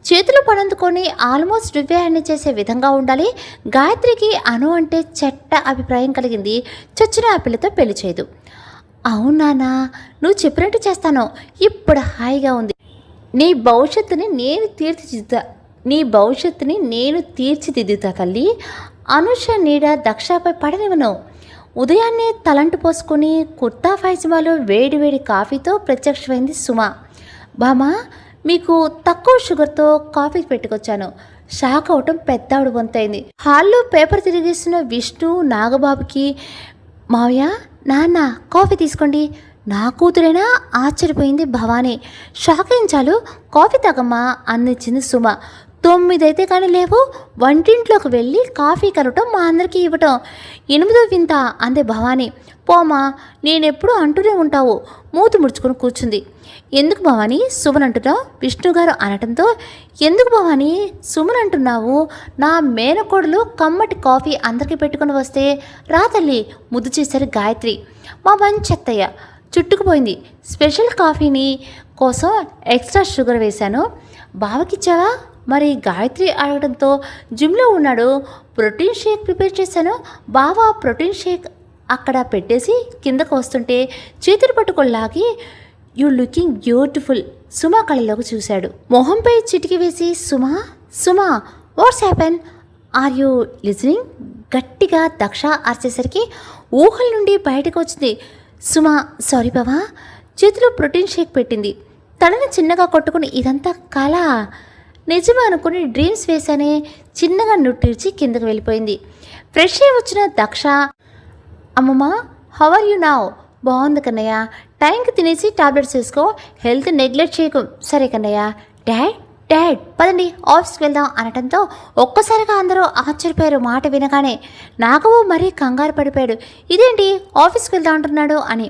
చేతులు పడందుకొని ఆల్మోస్ట్ నువ్వే అన్ని చేసే విధంగా ఉండాలి. గాయత్రికి అను అంటే చెడ్డ అభిప్రాయం కలిగింది. చచ్చిన ఆ పిల్లతో పెళ్లి చేయదు. అవునానా, నువ్వు చెప్పినట్టు చేస్తాను. ఇప్పుడు హాయిగా ఉంది. నీ భవిష్యత్తుని నేను తీర్చిదిద్దుతా తల్లి. అనుష నీడ దక్షపై పడనివ్వను. ఉదయాన్నే తలంటు పోసుకొని కుర్తా పైజమాలో వేడివేడి కాఫీతో ప్రత్యక్షమైంది సుమ. బామా, మీకు తక్కువ షుగర్తో కాఫీ పెట్టుకొచ్చాను. షాక్ అవటం పెద్దావిడ వంతైంది. హాల్లో పేపర్ తిరిగిస్తున్న విష్ణు నాగబాబుకి, మావయ్య, నాన్న కాఫీ తీసుకోండి. నా కూతురైనా ఆశ్చర్యపోయింది భవానీ. షాక్ అయించాలు, కాఫీ తాగమ్మా అందించింది సుమ. 9 అయితే కానీ లేవు, వంటింట్లోకి వెళ్ళి కాఫీ కలవటం మా అందరికీ ఇవ్వటం 8వ వింత అందే భవానీ. పోమా, నేనెప్పుడు అంటూనే ఉంటావు. మూతి ముడుచుకొని కూర్చుంది. ఎందుకు భవానీ సుమన్ అంటున్నావు? విష్ణుగారు అనటంతో, ఎందుకు భవానీ సుమన్ అంటున్నావు? నా మేనకోడలు కమ్మటి కాఫీ అందరికీ పెట్టుకుని వస్తే రా తల్లి ముద్దు చేశారు గాయత్రి. మా మంచి అత్తయ్య చుట్టుకుపోయింది. స్పెషల్ కాఫీని కోసం ఎక్స్ట్రా షుగర్ వేశాను. బావకిచ్చావా? మరి గాయత్రి అడగడంతో, జిమ్లో ఉన్నాడు, ప్రోటీన్ షేక్ ప్రిపేర్ చేశాను. బావ ప్రోటీన్ షేక్ అక్కడ పెట్టేసి కిందకు వస్తుంటే చేతులు పట్టుకొల్లాగి, యూ లుకింగ్ బ్యూటిఫుల్ సుమా కళ్ళలోకి చూశాడు. మొహంపై చిటికి వేసి, Suma what's happen, are you listening? గట్టిగా దక్ష అరిచేసరికి ఊహల నుండి బయటకు వచ్చింది. సుమా, సారీ బావా. చేతిలో ప్రోటీన్ షేక్ పెట్టింది. తలని చిన్నగా కొట్టుకుని, ఇదంతా కళ, నిజమే అనుకుని డ్రీమ్స్ వేసానే చిన్నగా నుట్టిర్చి కిందకు వెళ్ళిపోయింది. ఫ్రెష్ అయి వచ్చిన దక్ష, అమ్మమ్మ హౌ ఆర్ యూ నౌ? బాగుంది కన్నయ్య. టైంకి తినేసి టాబ్లెట్స్ వేసుకో, హెల్త్ నెగ్లెక్ట్ చేయకు. సరే కన్నయ్య. డాడ్ పదండి ఆఫీస్కి వెళ్దాం అనటంతో ఒక్కసారిగా అందరూ ఆశ్చర్యపోయారు మాట వినగానే. నాగవు మరీ కంగారు పడిపోయాడు. ఇదేంటి ఆఫీస్కి వెళ్దాం అంటున్నాడు అని.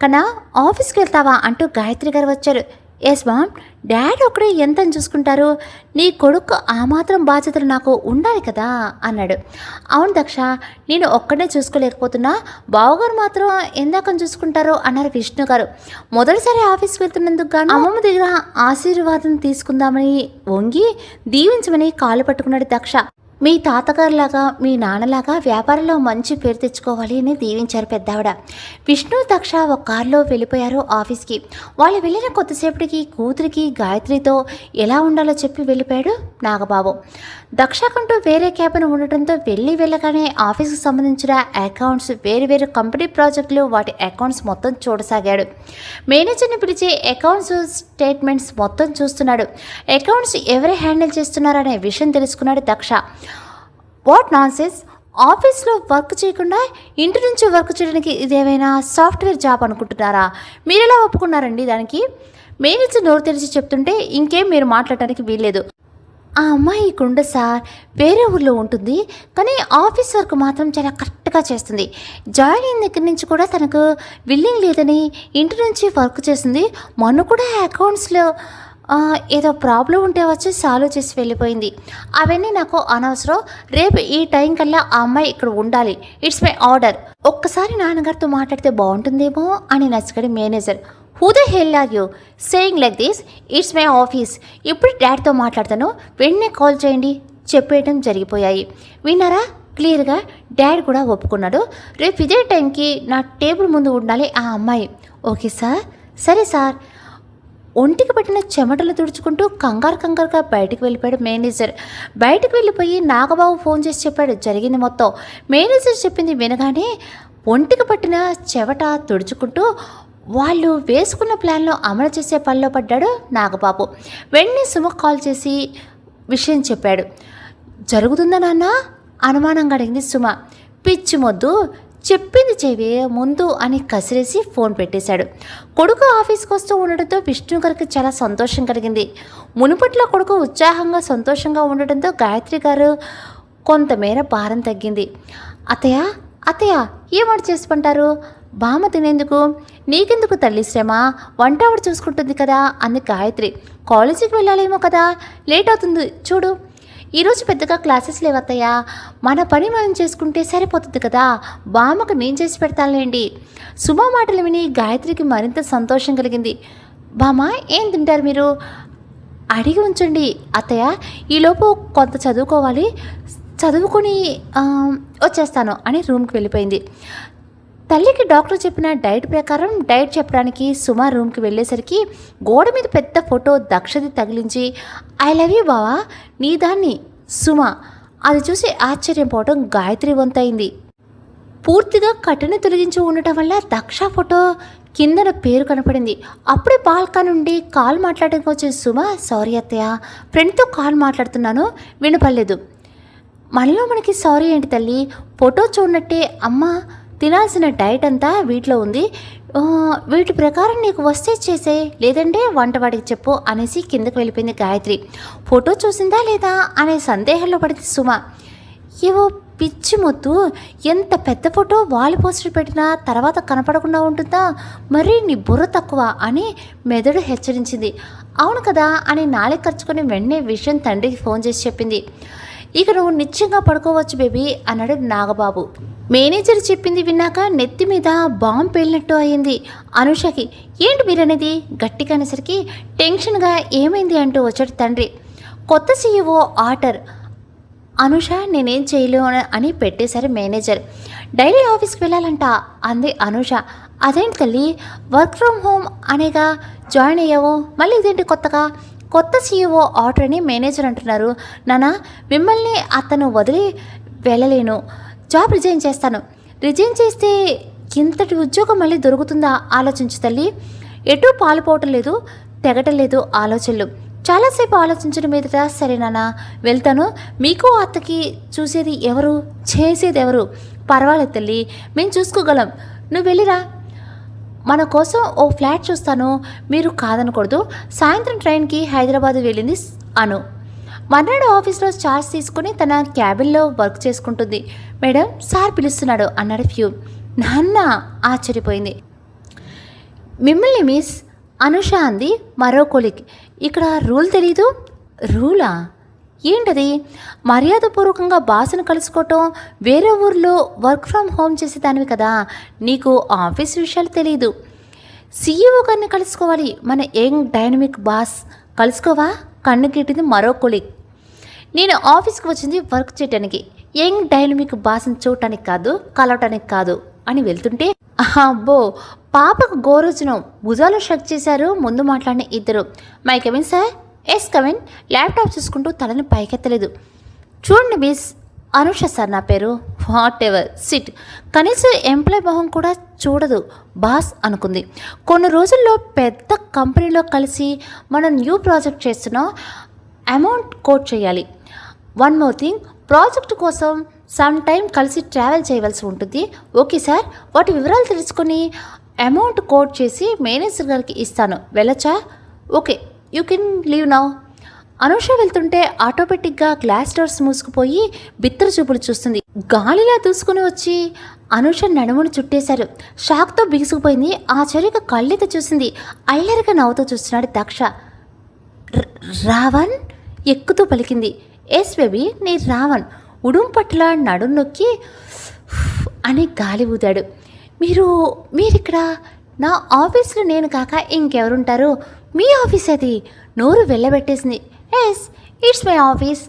కన్నా ఆఫీస్కి వెళ్తావా అంటూ గాయత్రి గారు వచ్చారు. ఎస్ మామ్, డాడీ ఒకడే ఎంత చూసుకుంటారు, నీ కొడుకు ఆ మాత్రం బాధ్యతలు నాకు ఉండాలి కదా అన్నాడు. అవును దక్ష, నేను ఒక్కడే చూసుకోలేకపోతున్నా, బావగారు మాత్రం ఎందాక చూసుకుంటారో అన్నారు విష్ణు గారు. మొదటిసారి ఆఫీస్కి వెళ్తున్నందుకు గాను అమ్మమ్మ దగ్గర ఆశీర్వాదం తీసుకుందామని వంగి దీవించమని కాలు పట్టుకున్నాడు దక్ష. మీ తాతగారులాగా మీ నాన్నలాగా వ్యాపారంలో మంచి పేరు తెచ్చుకోవాలి అని దీవించారు పెద్దావిడ. విష్ణు దక్ష ఒక కారులో వెళ్ళిపోయారు ఆఫీస్కి. వాళ్ళు వెళ్ళిన కొద్దిసేపటికి కూతురికి గాయత్రితో ఎలా ఉండాలో చెప్పి వెళ్ళిపోయాడు నాగబాబు. దక్షకంటూ వేరే క్యాబిన్ ఉండటంతో వెళ్ళగానే ఆఫీస్కి సంబంధించిన అకౌంట్స్, వేరు కంపెనీ ప్రాజెక్టులు, వాటి అకౌంట్స్ మొత్తం చూడసాగాడు. మేనేజర్ని పిలిచి అకౌంట్స్ స్టేట్మెంట్స్ మొత్తం చూస్తున్నాడు. అకౌంట్స్ ఎవరు హ్యాండిల్ చేస్తున్నారనే విషయం తెలుసుకున్నాడు దక్ష. వాట్ నాన్సెన్స్, ఆఫీస్లో వర్క్ చేయకుండా ఇంటి నుంచి వర్క్ చేయడానికి ఇదేమైనా సాఫ్ట్వేర్ జాబ్ అనుకుంటున్నారా? మీరు ఎలా ఒప్పుకున్నారండి దానికి? మేనేజర్ నోరు తెరిచి చెప్తుంటే ఇంకేం మీరు మాట్లాడటానికి వీల్లేదు. ఆ అమ్మాయి ఇక్కడ సార్, వేరే ఊర్లో ఉంటుంది, కానీ ఆఫీస్ వర్క్ మాత్రం చాలా కరెక్ట్గా చేస్తుంది. జాయిన్ అయిన దగ్గర నుంచి కూడా తనకు విల్లింగ్ లేదని ఇంటి నుంచి వర్క్ చేస్తుంది. మొన్న కూడా అకౌంట్స్లో ఏదో ప్రాబ్లం ఉంటే వచ్చి సాల్వ్ చేసి వెళ్ళిపోయింది. అవన్నీ నాకు అనవసరం. రేపు ఈ టైం కల్లా ఆ అమ్మాయి ఇక్కడ ఉండాలి. It's my order. ఒక్కసారి నాన్నగారితో మాట్లాడితే బాగుంటుందేమో అని నచ్చగడి manager. Who the hell are you saying like this? It's my office. ఇప్పుడు డాడ్తో మాట్లాడతాను, వెంటనే కాల్ చేయండి చెప్పేయడం జరిగిపోయాయి. విన్నారా క్లియర్గా? డాడ్ కూడా ఒప్పుకున్నాడు. రేపు ఇదే టైంకి నా టేబుల్ ముందు ఉండాలి ఆ అమ్మాయి. Okay sir. సరే సార్. ఒంటికి పట్టిన చెమటలు తుడుచుకుంటూ కంగారుగా బయటికి వెళ్ళిపోయాడు మేనేజర్. బయటకు వెళ్ళిపోయి నాగబాబు ఫోన్ చేసి చెప్పాడు జరిగింది మొత్తం. మేనేజర్ చెప్పింది వినగానే ఒంటికి పట్టిన చెమట తుడుచుకుంటూ వాళ్ళు వేసుకున్న ప్లాన్లో అమలు చేసే పనిలో పడ్డాడు నాగబాబు. వెంటనే సుమకు కాల్ చేసి విషయం చెప్పాడు. జరుగుతుందా నాన్న అనుమానంగా అడిగింది సుమ. పిచ్చి మొద్దు, చెప్పింది చెవి ముందు అని కసిరేసి ఫోన్ పెట్టేశాడు. కొడుకు ఆఫీస్కి వస్తూ ఉండడంతో విష్ణు గారికి చాలా సంతోషం కలిగింది. మునుపట్లో కొడుకు ఉత్సాహంగా సంతోషంగా ఉండటంతో గాయత్రి గారు కొంతమేర భారం తగ్గింది. అత్తయ్య ఏం వంట చేసుకుంటారు? బామ్మ తినేందుకు, నీకెందుకు తల్లి శ్రమ, వంట ఆవిడ చూసుకుంటుంది కదా అంది గాయత్రి. కాలేజీకి వెళ్ళాలేమో కదా, లేట్ అవుతుంది చూడు. ఈరోజు పెద్దగా క్లాసెస్ లేవత్తయ్య, మన పని మనం చేసుకుంటే సరిపోతుంది కదా, బామ్మకు నేను చేసి పెడతానులేండి. సుమ మాటలు విని గాయత్రికి మరింత సంతోషం కలిగింది. బామ్మ, ఏం తింటారు మీరు? అడిగి ఉంచండి అత్తయ్య, ఈలోపు కొంత చదువుకోవాలి, చదువుకొని వచ్చేస్తాను అని రూమ్కి వెళ్ళిపోయింది. తల్లికి డాక్టర్ చెప్పిన డైట్ ప్రకారం డైట్ చెప్పడానికి సుమ రూమ్కి వెళ్ళేసరికి గోడ మీద పెద్ద ఫోటో దక్షది తగిలించి, ఐ లవ్ యూ బావా, నీ దాన్ని సుమ. అది చూసి ఆశ్చర్యపోవడం గాయత్రి వంతైంది. పూర్తిగా కట్టెను తొలగించి ఉండటం వల్ల దక్ష ఫోటో కిందన పేరు కనపడింది. అప్పుడే బాల్కా నుండి కాల్ మాట్లాడడానికి వచ్చిన సుమ, సారీ అత్తయ్య, ఫ్రెండ్తో కాల్ మాట్లాడుతున్నాను, వినపడలేదు. మనలో మనకి సారీ ఏంటి తల్లి, ఫోటో చూడనట్టే అమ్మ తినాల్సిన డైట్ అంతా వీటిలో ఉంది, వీటి ప్రకారం నీకు వస్తే చేసే, లేదంటే వంటవాడికి చెప్పు అనేసి కిందకు వెళ్ళిపోయింది గాయత్రి. ఫోటో చూసిందా లేదా అనే సందేహంలో పడింది సుమ. ఏవో పిచ్చి మొత్తు, ఎంత పెద్ద ఫోటో వాల్ పోస్టర్ పెట్టినా తర్వాత కనపడకుండా ఉంటుందా, మరీ నీ బుర్ర తక్కువ అని మెదడు హెచ్చరించింది. అవును కదా అని నాలుగు ఖర్చుకొని వెంటనే విషయం తండ్రికి ఫోన్ చేసి చెప్పింది. ఇక నువ్వు నిశ్చయంగా పడుకోవచ్చు బేబీ అన్నాడు నాగబాబు. మేనేజర్ చెప్పింది విన్నాక నెత్తి మీద బాంబు పేలినట్టు అయింది అనుషకి. ఏంటి మీరనేది గట్టిగా అనేసరికి టెన్షన్గా ఏమైంది అంటూ వచ్చాడు తండ్రి. కొత్త సీఈఓ ఆర్డర్ అనుష, నేనేం చేయలేను అని పెట్టేశారు మేనేజర్. డైలీ ఆఫీస్కి వెళ్ళాలంట అంది అనుష. అదేంటి తల్లి, వర్క్ ఫ్రమ్ హోమ్ అనేగా జాయిన్ అయ్యావు, మళ్ళీ ఇదేంటి కొత్తగా? కొత్త సీఈఓ ఆర్డర్ అని మేనేజర్ అంటున్నారు నానా, మిమ్మల్ని అతను వదిలి వెళ్ళలేను, జాబ్ రిజైన్ చేస్తాను. రిజైన్ చేస్తే ఇంతటి ఉద్యోగం మళ్ళీ దొరుకుతుందా ఆలోచించు తల్లి. ఎటూ పాలుపోవటం లేదు, తెగటం లేదు ఆలోచనలు. చాలాసేపు ఆలోచించిన మీదట సరే నాన్న వెళ్తాను, మీకు అత్తకి చూసేది ఎవరు, చేసేది ఎవరు? పర్వాలేదు తల్లి, మేము చూసుకోగలం, నువ్వు వెళ్ళిరా. మన కోసం ఓ ఫ్లాట్ చూస్తాను, మీరు కాదనకూడదు. సాయంత్రం ట్రైన్కి హైదరాబాద్ వెళ్ళింది అను. మర్నాడు ఆఫీస్లో చార్జ్ తీసుకుని తన క్యాబిన్లో వర్క్ చేసుకుంటుంది. మేడం, సార్ పిలుస్తున్నాడు అన్నాడు ఫ్యూ. నాన్న ఆశ్చర్యపోయింది. మిమ్మల్ని మిస్ అనుష అంది మరో కొలిక్. ఇక్కడ రూల్ తెలీదు? రూలా? ఏంటది? మర్యాదపూర్వకంగా బాసును కలుసుకోవటం, వేరే ఊర్లో వర్క్ ఫ్రమ్ హోమ్ చేసేదానివి కదా, నీకు ఆఫీస్ విషయాలు తెలీదు. సీఈఓ గారిని కలుసుకోవాలి, మన యంగ్ డైనమిక్ బాస్. కలుసుకోవా? కన్ను గిట్టింది మరో కొలిక్. నేను ఆఫీస్కి వచ్చింది వర్క్ చేయటానికి, యంగ్ డైనమిక్ బాస్ని చూడటానికి కాదు, కలవటానికి కాదు అని వెళ్తుంటే అబ్బో, పాపకు గోరోజునం భుజాలు షక్ చేశారు ముందు మాట్లాడిన ఇద్దరు. May come in sir? Yes come in. Laptop చూసుకుంటూ తలని పైకెత్తలేదు. చూడండి మిస్, అనుష సార్ నా పేరు. Whatever, sit. కనీసం ఎంప్లాయ్ మొహం కూడా చూడదు బాస్ అనుకుంది. కొన్ని రోజుల్లో పెద్ద కంపెనీలో కలిసి మనం న్యూ ప్రాజెక్ట్ చేస్తున్నాం, అమౌంట్ కోట్ చేయాలి. వన్ మోర్ థింగ్, ప్రాజెక్ట్ కోసం సమ్ టైం కలిసి ట్రావెల్ చేయవలసి ఉంటుంది. ఓకే సార్, వాటి వివరాలు తెలుసుకొని అమౌంట్ కోట్ చేసి మేనేజర్ గారికి ఇస్తాను, వెళ్ళొచ్చా? Okay, you can leave now. Anusha వెళ్తుంటే ఆటోమేటిక్గా గ్లాస్ డోర్స్ మూసుకుపోయి బిత్తర చూపులు చూస్తుంది. గాలిలా దూసుకుని వచ్చి అనుష నడుమును చుట్టేశారు. షాక్తో బిగుసుకుపోయింది. ఆ చర్యకు కళ్ళెత్తి చూసింది. అల్లరిగా నవ్వుతూ చూస్తున్నాడు దక్ష. రావణ్ ఎక్కుతూ పలికింది. ఎస్ బేబీ, నీ రావణ్. ఉడుం పట్ల నడుం నొక్కి అని గాలి ఊదాడు. మీరిక్కడ? నా ఆఫీస్లో నేను కాక ఇంకెవరుంటారు? మీ ఆఫీస్ అది. నోరు వెళ్ళబెట్టేసింది. Yes, it's my office.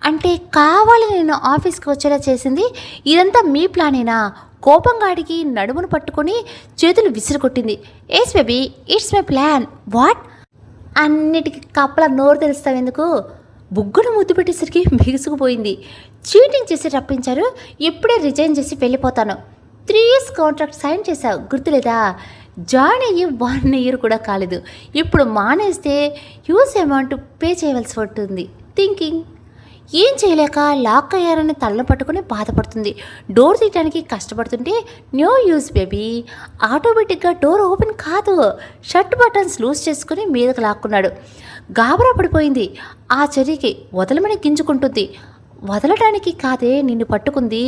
అంటే కావాలి నేను ఆఫీస్కి వచ్చేలా చేసింది ఇదంతా మీ ప్లానేనా? కోపంగా అడిగి నడుమును పట్టుకొని చేతులు విసిరుకొట్టింది. Yes baby, it's my plan. What? అన్నిటికీ కప్పల నోరు తెలుస్తావెందుకు? బుగ్గును ముద్దు పెట్టేసరికి బిగుసుకుపోయింది. చీటింగ్ చేసి రప్పించారు, ఇప్పుడే రిజైన్ చేసి వెళ్ళిపోతాను. 3 years కాంట్రాక్ట్ సైన్ చేశావు, గుర్తులేదా? జాయిన్ అయ్యి 1 year కూడా కాలేదు. ఇప్పుడు మానేస్తే హ్యూజ్ అమౌంట్ పే చేయవలసి ఉంటుంది. థింకింగ్ ఏం చేయలేక లాక్ అయ్యారని తలను పట్టుకుని బాధపడుతుంది. డోర్ తీయడానికి కష్టపడుతుంటే నో యూస్ బేబీ, ఆటోమేటిక్గా డోర్ ఓపెన్ కాదు. షర్ట్ బటన్స్ లూజ్ చేసుకుని మీదకు లాక్కున్నాడు. గాబరా పడిపోయింది. ఆ చర్యకి వదలమని గింజుకుంటుంది. వదలడానికి కాదే నిన్ను పట్టుకుంది.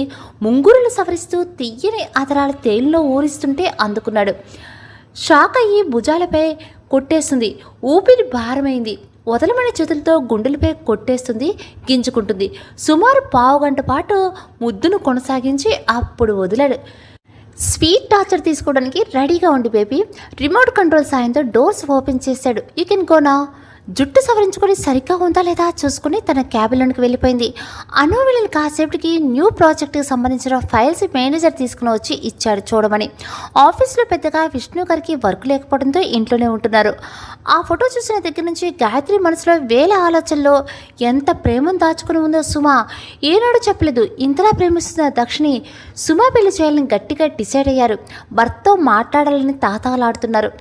ముంగురులు సవరిస్తూ తియ్యని అదరాల తేలిలో ఊరిస్తుంటే అందుకున్నాడు. షాక్ అయ్యి భుజాలపై కొట్టేస్తుంది. ఊపిరి భారమైంది. వదలమని చేతులతో గుండెలపై కొట్టేస్తుంది, గింజుకుంటుంది. సుమారు పావుగంట పాటు ముద్దును కొనసాగించి అప్పుడు వదిలాడు. స్వీట్ టార్చర్ తీసుకోవడానికి రెడీగా ఉండి బేబీ రిమోట్ కంట్రోల్ సాయంతో డోర్స్ ఓపెన్ చేశాడు. You can go now. జుట్టు సవరించుకొని సరిగ్గా ఉందా లేదా చూసుకుని తన క్యాబిన్లోకి వెళ్ళిపోయింది. అను వీళ్ళని కాసేపటికి న్యూ ప్రాజెక్టుకి సంబంధించిన ఫైల్స్ మేనేజర్ తీసుకుని వచ్చి ఇచ్చాడు చూడమని. ఆఫీస్లో పెద్దగా విష్ణు గారికి వర్క్ లేకపోవడంతో ఇంట్లోనే ఉంటున్నారు. ఆ ఫోటో చూసిన దగ్గర నుంచి గాయత్రి మనసులో వేల ఆలోచనలో ఎంత ప్రేమను దాచుకుని ఉందో సుమ. ఏనాడు చెప్పలేదు ఇంతలా ప్రేమిస్తున్న దక్షిణి సుమ పెళ్లి చేయాలని గట్టిగా డిసైడ్ అయ్యారు. భర్తతో మాట్లాడాలని తాతాలాడుతున్నారు.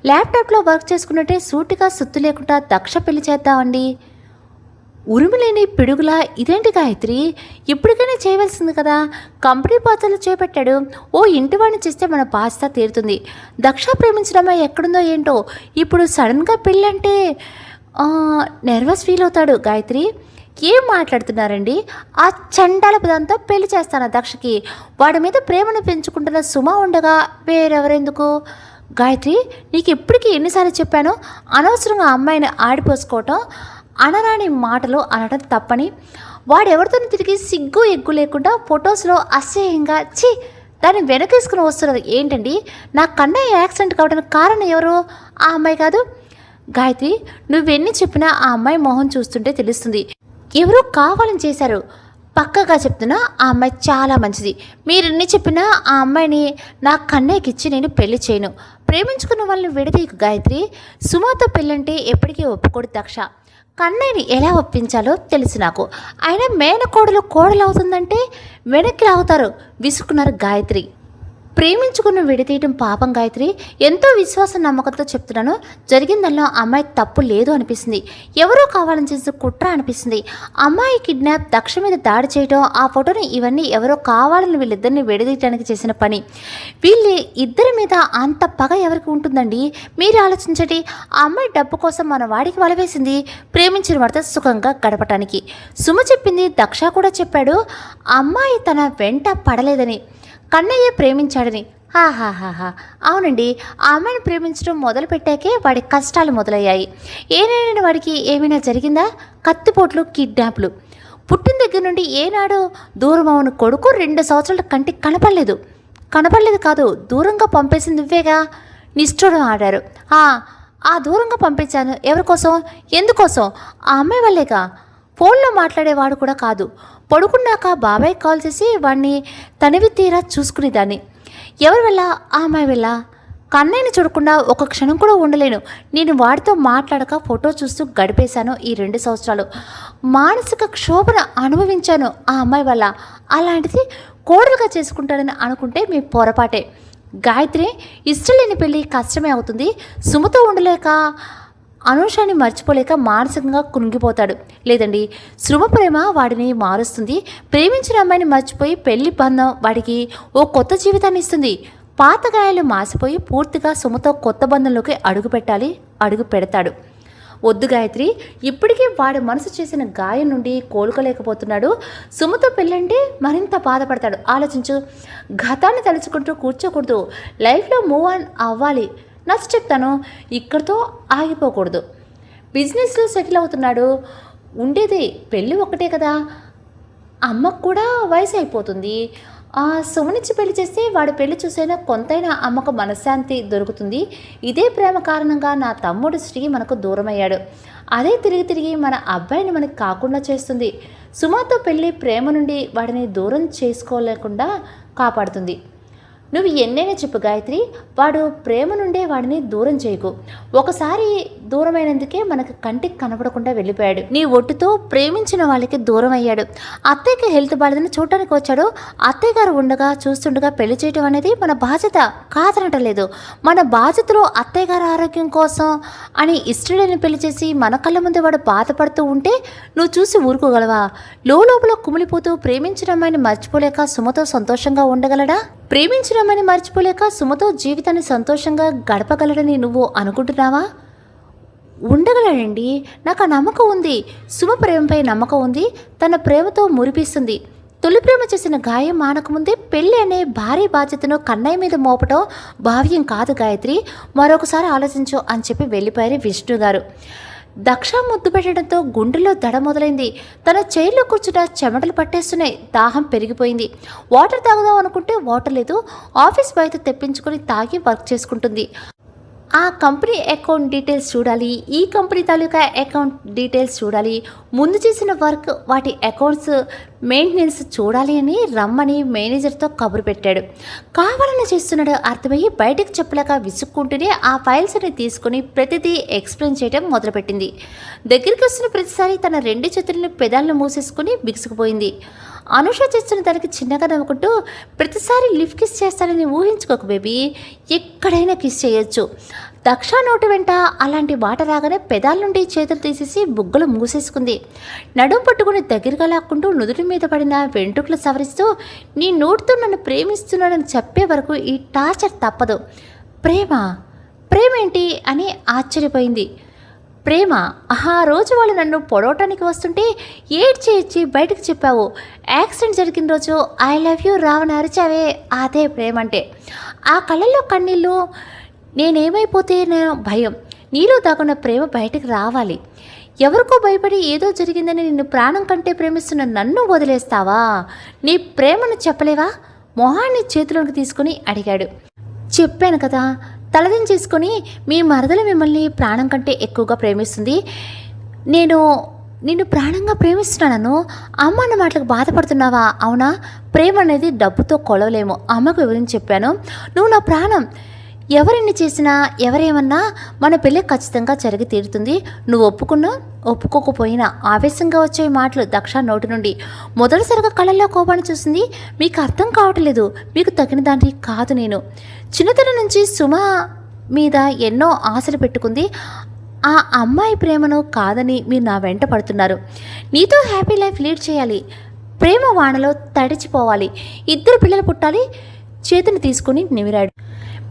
ల్యాప్టాప్లో వర్క్ చేసుకున్నట్టే సూటిగా సుత్తు లేకుండా దక్ష పెళ్లి చేద్దామండి. ఉరుములేని పిడుగులా ఇదేంటి గాయత్రి, ఇప్పటికైనా చేయవలసింది కదా. కంపెనీ బాధ్యతలు చేపట్టాడు. ఓ ఇంటివాడిని చేస్తే మన బాధ్యత తీరుతుంది. దక్ష ప్రేమించడమా ఎక్కడుందో ఏంటో ఇప్పుడు సడన్గా పెళ్ళంటే నర్వస్ ఫీల్ అవుతాడు. గాయత్రి ఏం మాట్లాడుతున్నారండి? ఆ చండాలపు దాంతో పెళ్లి చేస్తాను దక్షకి. వాడి మీద ప్రేమను పెంచుకుంటున్న సుమ ఉండగా వేరెవరెందుకు? గాయత్రి నీకు ఇప్పటికీ ఎన్నిసార్లు చెప్పాను అనవసరంగా అమ్మాయిని ఆడిపోసుకోవటం, అనరాని మాటలు అనడం తప్పని. వాడెవరితో తిరిగి సిగ్గు ఎగ్గు లేకుండా ఫొటోస్లో అసహ్యంగా ఛీ దాన్ని వెనకేసుకుని వస్తున్నది ఏంటండి? నా కన్నయ్య యాక్సిడెంట్ కావడానికి కారణం ఎవరు? ఆ అమ్మాయి కాదు. గాయత్రి నువ్వెన్ని చెప్పినా ఆ అమ్మాయి మొహం చూస్తుంటే తెలుస్తుంది ఎవరో కావాలని చేశారు. పక్కగా చెప్తున్నా ఆ అమ్మాయి చాలా మంచిది. మీరెన్ని చెప్పినా ఆ అమ్మాయిని నా కన్నయ్యకి ఇచ్చి నేను పెళ్లి చేయను. ప్రేమించుకున్న వాళ్ళని విడదీయకు గాయత్రి. సుమతో పెళ్ళంటే ఎప్పటికీ ఒప్పుకోడు దక్ష. కన్నయ్యని ఎలా ఒప్పించాలో తెలుసు నాకు. అయినా మేనకోడలు కోడలు అవుతుందంటే వెనక్కి లాగుతారు విసుకున్నారు గాయత్రి. ప్రేమించుకున్న విడతీయటం పాపం గాయత్రి. ఎంతో విశ్వాసం నమ్మకంతో చెప్తున్నాను. జరిగిందల్లో అమ్మాయి తప్పు లేదు అనిపిస్తుంది. ఎవరో కావాలని చేసి కుట్ర అనిపిస్తుంది. అమ్మాయి కిడ్నాప్, దక్ష మీద దాడి చేయడం, ఆ ఫోటోని ఇవన్నీ ఎవరో కావాలని వీళ్ళిద్దరిని విడదీయటానికి చేసిన పని. వీళ్ళ ఇద్దరి మీద అంత పగ ఎవరికి ఉంటుందండి? మీరు ఆలోచించండి. ఆ అమ్మాయి డబ్బు కోసం మన వాడికి వలవేసింది, ప్రేమించిన వాడితో సుఖంగా గడపటానికి. సుమ చెప్పింది దక్ష కూడా చెప్పాడు. అమ్మాయి తన వెంట పడలేదని, కన్నయ్య ప్రేమించాడని. హాహాహాహా అవునండి, ఆ అమ్మాయిని ప్రేమించడం మొదలు పెట్టాకే వాడి కష్టాలు మొదలయ్యాయి. ఏనాడైనా వాడికి ఏమైనా జరిగిందా? కత్తిపోట్లు, కిడ్నాప్లు. పుట్టిన దగ్గర నుండి ఏనాడు దూరం అవును కొడుకు 2 సంవత్సరాల కంటికి కనపడలేదు కాదు, దూరంగా పంపేసింది నువ్వేగా. నిష్ఠూరం ఆడారు. ఆ దూరంగా పంపించాను. ఎవరికోసం, ఎందుకోసం? ఆ అమ్మాయి వల్లేగా. ఫోన్లో మాట్లాడేవాడు కూడా కాదు. పడుకున్నాక బాబాయ్ కాల్ చేసి వాడిని తనివి తీరా చూసుకునేదాన్ని. ఎవరి వల్ల? ఆ అమ్మాయి వల్ల. కన్నయ్యని చూడకుండా ఒక క్షణం కూడా ఉండలేను. నేను వాడితో మాట్లాడక ఫోటో చూస్తూ గడిపేశాను ఈ 2 సంవత్సరాలు. మానసిక క్షోభను అనుభవించాను ఆ అమ్మాయి వల్ల. అలాంటిది కోడలుగా చేసుకుంటాడని అనుకుంటే మీ పొరపాటే. గాయత్రి ఇష్టం లేని పెళ్ళి కష్టమే అవుతుంది. సుమతో ఉండలేక, అనూషాన్ని మర్చిపోలేక మానసికంగా కుంగిపోతాడు. లేదండి, శృమ ప్రేమ వాడిని మారుస్తుంది. ప్రేమించిన అమ్మాయిని మర్చిపోయి పెళ్లి బంధం వాడికి ఓ కొత్త జీవితాన్ని ఇస్తుంది. పాత గాయాలు మాసిపోయి పూర్తిగా సుమతో కొత్త బంధంలోకి అడుగు పెడతాడు. వద్దు గాయత్రి, ఇప్పటికీ వాడి మనసు చేసిన గాయం నుండి కోలుకోలేకపోతున్నాడు. సుమతో పెళ్ళంటే మరింత బాధపడతాడు. ఆలోచించు. గతాన్ని తలుచుకుంటూ కూర్చోకూడదు. లైఫ్లో మూవ్ ఆన్ అవ్వాలి. నచ్చ చెప్తాను, ఇక్కడితో ఆగిపోకూడదు. బిజినెస్లో సెటిల్ అవుతున్నాడు. ఉండేది పెళ్ళి ఒక్కటే కదా. అమ్మకు కూడా వయసు అయిపోతుంది. సుమనిచ్చి పెళ్లి చేస్తే వాడి పెళ్లి చూసైనా కొంతైనా అమ్మకు మనశ్శాంతి దొరుకుతుంది. ఇదే ప్రేమ కారణంగా నా తమ్ముడు శ్రీ మనకు దూరమయ్యాడు. అదే తిరిగి మన అబ్బాయిని మనకి కాకుండా చేస్తుంది. సుమతో పెళ్ళి ప్రేమ నుండి వాడిని దూరం చేసుకోలేకుండా కాపాడుతుంది. నువ్వు ఎన్నైనా చెప్పు గాయత్రి, వాడు ప్రేమ నుండే వాడిని దూరం చేయకు. ఒకసారి దూరమైనందుకే మనకు కంటికి కనపడకుండా వెళ్ళిపోయాడు. నీ ఒట్టుతో ప్రేమించిన వాళ్ళకి దూరం అయ్యాడు. అత్తయ్యకి హెల్త్ బాలేదని చూడటానికి వచ్చాడు. అత్తయ్య గారు చూస్తుండగా పెళ్లి చేయడం అనేది మన బాధ్యత కాదనటలేదు. మన బాధ్యతలో అత్తయ్య గారి ఆరోగ్యం కోసం అని ఇష్టడని పెళ్లి చేసి మన కళ్ళ ముందే వాడు బాధపడుతూ ఉంటే నువ్వు చూసి ఊరుకోగలవా? లోపల కుమిలిపోతూ ప్రేమించిన అమ్మాయిని మర్చిపోలేక సుమతో సంతోషంగా ఉండగలడా? ప్రేమించిన అమ్మాయిని మర్చిపోలేక సుమతో జీవితాన్ని సంతోషంగా గడపగలడని నువ్వు అనుకుంటున్నావా? ఉండగలడండి, నాకు ఆ నమ్మకం ఉంది. సుమ ప్రేమపై నమ్మకం ఉంది. తన ప్రేమతో మురిపిస్తుంది. తొలి ప్రేమ చేసిన గాయం మానకముందే పెళ్ళి అనే భారీ బాధ్యతను కన్నయ్య మీద మోపటం భావ్యం కాదు గాయత్రి. మరొకసారి ఆలోచించు అని చెప్పి వెళ్ళిపోయారు విష్ణు గారు. దక్ష ముద్దు పెట్టడంతో గుండెలో దడ మొదలైంది. తన చైర్లో కూర్చున్న చెమటలు పట్టేస్తున్నాయి. దాహం పెరిగిపోయింది. వాటర్ తాగుదాం అనుకుంటే వాటర్ లేదు. ఆఫీస్ బయట తెప్పించుకొని తాగి వర్క్ చేసుకుంటుంది. ఆ కంపెనీ అకౌంట్ డీటెయిల్స్ చూడాలి, ఈ కంపెనీ తాలూకా అకౌంట్ డీటెయిల్స్ చూడాలి, ముందు చేసిన వర్క్ వాటి అకౌంట్స్ మెయింటెనెన్స్ చూడాలి అని రమ్మని మేనేజర్తో కబురు పెట్టాడు. కావాలని చేస్తున్నాడు అర్థమయ్యి బయటకు చెప్పలేక విసుక్కుంటూనే ఆ ఫైల్స్ని తీసుకుని ప్రతిదీ ఎక్స్ప్లెయిన్ చేయడం మొదలుపెట్టింది. దగ్గరికి వస్తున్న ప్రతిసారి తన 2 చేతులను పెదాలను మూసేసుకుని బిగుసుకుపోయింది. అనుష చేస్తున్న దానికి చిన్నగా నవ్వుకుంటూ, ప్రతిసారి లిఫ్ట్ కిస్ చేస్తానని ఊహించుకోకు బేబీ, ఎక్కడైనా కిస్ చేయొచ్చు. దక్ష నోటి వెంట అలాంటి మాట రాగానే పెదాల నుండి చేతులు తీసేసి బుగ్గలు మూసేసుకుంది. నడుం పట్టుకుని దగ్గరగా లాక్కుంటూ నుదుటి మీద పడిన వెంట్రుకలు సవరిస్తూ, నీ నోటితో నన్ను ప్రేమిస్తున్నానని చెప్పే వరకు ఈ టార్చర్ తప్పదు. ప్రేమేంటి అని ఆశ్చర్యపోయింది. ప్రేమ, ఆ రోజు వాళ్ళు నన్ను పొడవటానికి వస్తుంటే ఏడ్చి బయటకు చెప్పావు. యాక్సిడెంట్ జరిగిన రోజు ఐ లవ్ యూ రావని అరిచావే, అదే ప్రేమ అంటే. ఆ కళ్ళల్లో కన్నీళ్ళు, నేనేమైపోతే నేను భయం. నీలో దాగున్న ప్రేమ బయటకు రావాలి. ఎవరికో భయపడి ఏదో జరిగిందని నిన్ను ప్రాణం కంటే ప్రేమిస్తున్న నన్ను వదిలేస్తావా? నీ ప్రేమను చెప్పలేవా? మొహాన్ని చేతిలోకి తీసుకుని అడిగాడు. చెప్పాను కదా, తలదించేసుకొని మీ మరదలు మిమ్మల్ని ప్రాణం కంటే ఎక్కువగా ప్రేమిస్తుంది. నేను నిన్ను ప్రాణంగా ప్రేమిస్తున్నాను. అమ్మ అన్న మాటలకు బాధపడుతున్నావా? అవునా? ప్రేమ అనేది డబ్బుతో కొలవలేము. అమ్మకు వివరించి చెప్పాను. నువ్వు నా ప్రాణం. ఎవరిని చేసినా ఎవరేమన్నా మన పెళ్ళి ఖచ్చితంగా జరిగి తీరుతుంది. నువ్వు ఒప్పుకున్నా ఒప్పుకోకపోయినా. ఆవేశంగా వచ్చే మాటలు దక్ష నోటి నుండి. మొదటిసారిగా కళ్ళల్లో కోపాన్ని చూసింది. మీకు అర్థం కావట్లేదు. మీకు తగిన దాన్ని కాదు నేను. చిన్నతనం నుంచి సుమ మీద ఎన్నో ఆశలు పెట్టుకుంది. ఆ అమ్మాయి ప్రేమను కాదని మీరు నా వెంట పడుతున్నారు. నీతో హ్యాపీ లైఫ్ లీడ్ చేయాలి. ప్రేమ వానలో తడిచిపోవాలి. 2 పిల్లలు పుట్టాలి. చేతిని తీసుకుని నిమిరాడు.